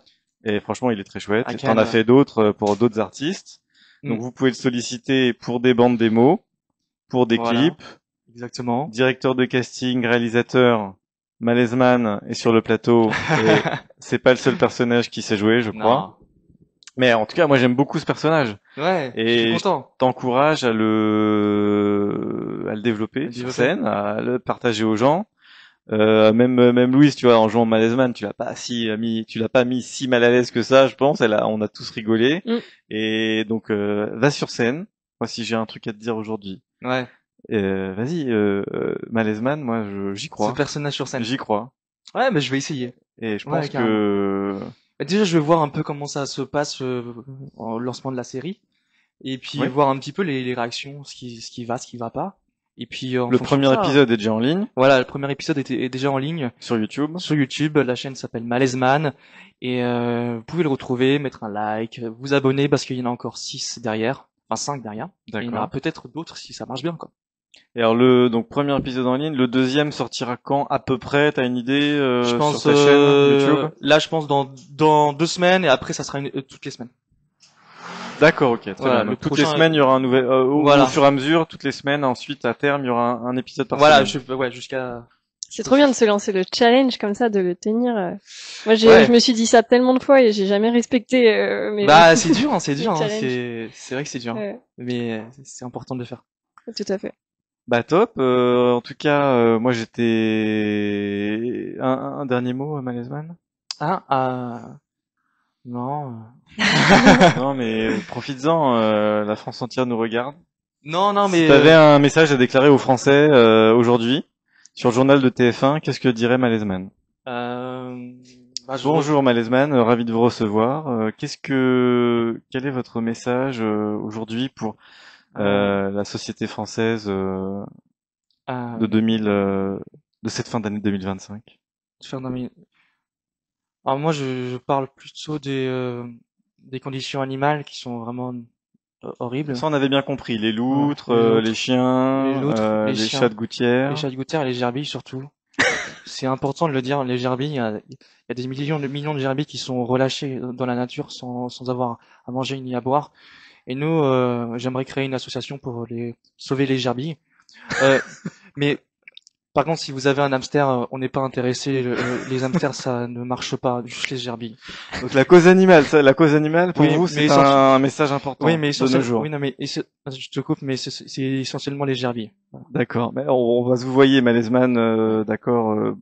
Et franchement, il est très chouette. Ah, Et t'en as fait d'autres pour d'autres artistes. Donc vous pouvez le solliciter pour des bandes démos, pour des clips. Exactement. Directeur de casting, réalisateur, Malesman est sur le plateau. Et c'est pas le seul personnage qui sait jouer, je crois. Mais en tout cas, moi j'aime beaucoup ce personnage. Ouais, je Et suis content. t'encourage à le développer sur scène, à le partager aux gens. Même Louise, tu vois, en jouant Malesman, tu l'as pas mis si mal à l'aise que ça, je pense. On a tous rigolé. Et donc, va sur scène. Moi, si j'ai un truc à te dire aujourd'hui. Ouais. Vas-y, Malesman, moi, j'y Ce crois. personnage sur scène. J'y crois. Ouais, mais je vais essayer. Et je Ouais, pense carrément. que, Déjà, je vais voir un peu comment ça se passe au lancement de la série. Et puis Oui. voir un petit peu les réactions, ce qui va, ce qui va pas. Et puis en le fonction premier de ça, épisode est déjà en ligne voilà, le premier épisode est déjà en ligne sur YouTube. sur YouTube. La chaîne s'appelle Malesman et vous pouvez le retrouver, mettre un like, vous abonner parce qu'il y en a encore 6 derrière, enfin 5 derrière. Et il y en aura D'accord. peut-être d'autres si ça marche bien, quoi. Et alors donc premier épisode en ligne, le deuxième sortira quand à peu près? T'as une idée Je pense sur ta chaîne YouTube? là, je pense dans 2 semaines et après ça sera toutes les semaines. D'accord, ok, très Voilà, bien. le Donc, toutes les prochain- semaines, il y aura un nouvel, Voilà. au fur et à mesure, toutes les semaines, ensuite, à terme, il y aura un épisode par Voilà, semaine. ouais, jusqu'à C'est trop bien de se lancer le challenge comme ça, de le tenir. Moi, Ouais. je me suis dit ça tellement de fois et j'ai jamais respecté mes... Bah, c'est dur, hein, c'est Le dur, hein, challenge. c'est vrai que c'est dur. Ouais, Mais c'est important de le faire. tout à fait. Bah, top. En tout cas, moi, j'étais, un dernier mot, Malesman? Non. Non, mais profites-en, la France entière nous regarde. Non, Si mais t'avais un message à déclarer aux Français, aujourd'hui, sur le journal de TF1, qu'est-ce que dirait Malesman? bah, Bonjour Malesman, ravi de vous recevoir. Quel est votre message aujourd'hui pour la société française de cette fin d'année 2025? Alors moi, je parle plutôt des conditions animales qui sont vraiment horribles. Ça on avait bien compris, les loutres, Les loutres, les chiens, les loutres, les les chiens, chats de gouttière. les chats de gouttière et les gerbilles surtout. C'est important de le dire, les gerbilles, il y a des millions de gerbilles qui sont relâchées dans la nature sans avoir à manger ni à boire. Et nous, j'aimerais créer une association pour sauver les gerbilles. Mais par contre, si vous avez un hamster, on n'est pas intéressé. Les hamsters, ça ne marche pas, juste les gerbilles. Donc la cause animale pour Oui, vous mais c'est un message important Oui, mais de nos jours. oui, non, mais je te coupe, mais c'est essentiellement les gerbilles. Voilà. D'accord, mais on va se vous voyez Malesman, d'accord.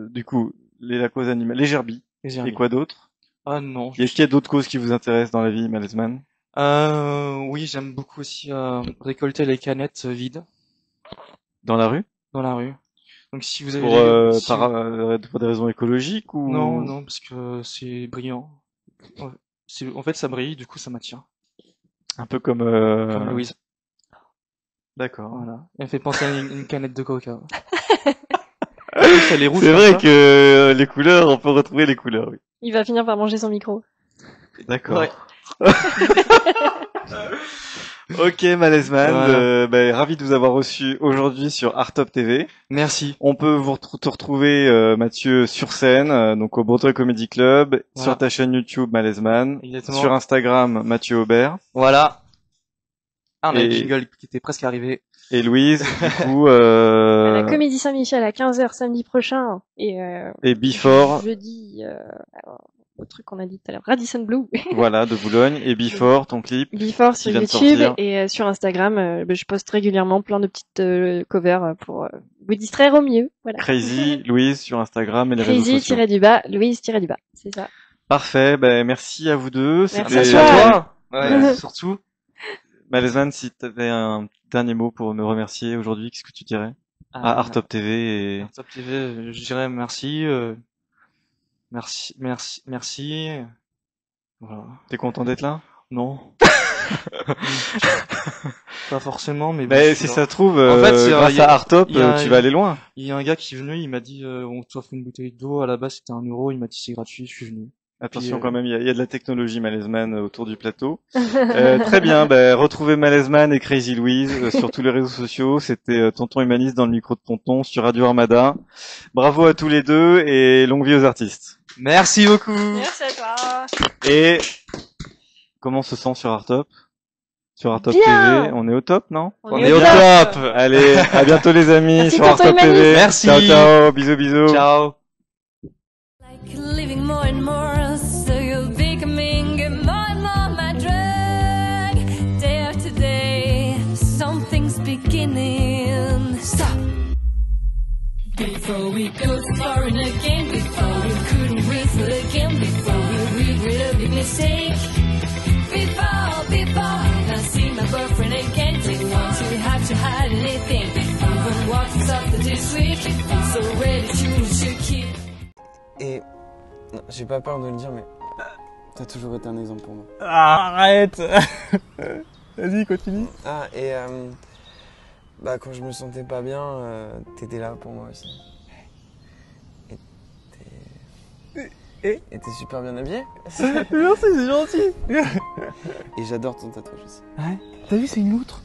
Du coup, la cause animale, les gerbilles. Les Et gerbilles. quoi d'autre? Ah non. Est-ce qu'il y a d'autres causes qui vous intéressent dans la vie, Malesman? Oui, j'aime beaucoup aussi récolter les canettes vides Dans la rue? dans la rue. Donc si vous avez Pour des raisons écologiques ou? non, parce que c'est brillant. En fait, ça brille, du coup, ça m'attire. Un peu comme Louise. D'accord. Voilà. Elle fait penser à une canette de coca. En plus, elle est rouge C'est comme vrai ça. que les couleurs, on peut retrouver les couleurs, oui. Il va finir par manger son micro. D'accord. Ouais. Ok, Malesman, Voilà. ravi de vous avoir reçu aujourd'hui sur Artop TV. Merci. On peut te retrouver, Mathieu, sur scène, donc au Breton Comedy Club, Voilà. sur ta chaîne YouTube Malesman, Exactement. sur Instagram Mathieu Aubert, Voilà. Ah, on a Et- le jingle qui était presque arrivé. et Louise, du coup, À la Comédie Saint-Michel à 15h samedi prochain. et Before, Jeudi, au truc qu'on a dit tout à l'heure, Radisson Blue. voilà, de Boulogne, et Before, ton clip. Before sur vient de YouTube sortir. et sur Instagram, je poste régulièrement plein de petites covers pour vous distraire au mieux. Voilà. Crazy, Louise, sur Instagram et les réseaux sociaux. Crazy-du-bas, Louise-du-bas. C'est ça. Parfait, merci à vous deux. Merci C'était- à toi. Ouais, surtout. Malesman, si tu avais un dernier mot pour me remercier aujourd'hui, qu'est-ce que tu dirais à Artop TV et Top TV, je dirais merci, merci. Voilà. t'es content d'être là? Non. Pas forcément, mais bon, Ben, je si suis là. ça se trouve, En fait, grâce à Artop, tu vas aller loin. Il y a un gars qui est venu, il m'a dit, on t'offre une bouteille d'eau, à la base c'était 1 euro, il m'a dit c'est gratuit, je suis venu. Attention Puis, quand même, il y a de la technologie Malesman autour du plateau. Très bien, retrouvez Malesman et Crazy Louise sur tous les réseaux sociaux. C'était Tonton Humaniste dans le micro de Tonton sur Radio Armada. Bravo à tous les deux et longue vie aux artistes. Merci beaucoup! Merci à toi. Et comment on se sent sur Artop? Sur Artop Bien. TV, on est au top, non? On est au top! Allez, à bientôt les amis Merci, sur Tonton Artop TV. Humaniste. Merci. Ciao, ciao, bisous, bisous. Ciao! Like living more and more, so you're becoming more and more beginning. Stop. Before we go too far in a game, before we couldn't whistle again, before we regret a big mistake. Before I see my boyfriend again, didn't want to have to hide anything. Even walked something this week, so ready to keep. Et non, j'ai pas peur de le dire, mais t'as toujours été un exemple pour moi. Arrête. Vas-y, continue. Ah, et bah, quand je me sentais pas bien, t'étais là pour moi aussi. Et t'es super bien habillé. Merci, c'est gentil. Et j'adore ton tatouage aussi. Ouais. T'as vu, c'est une loutre.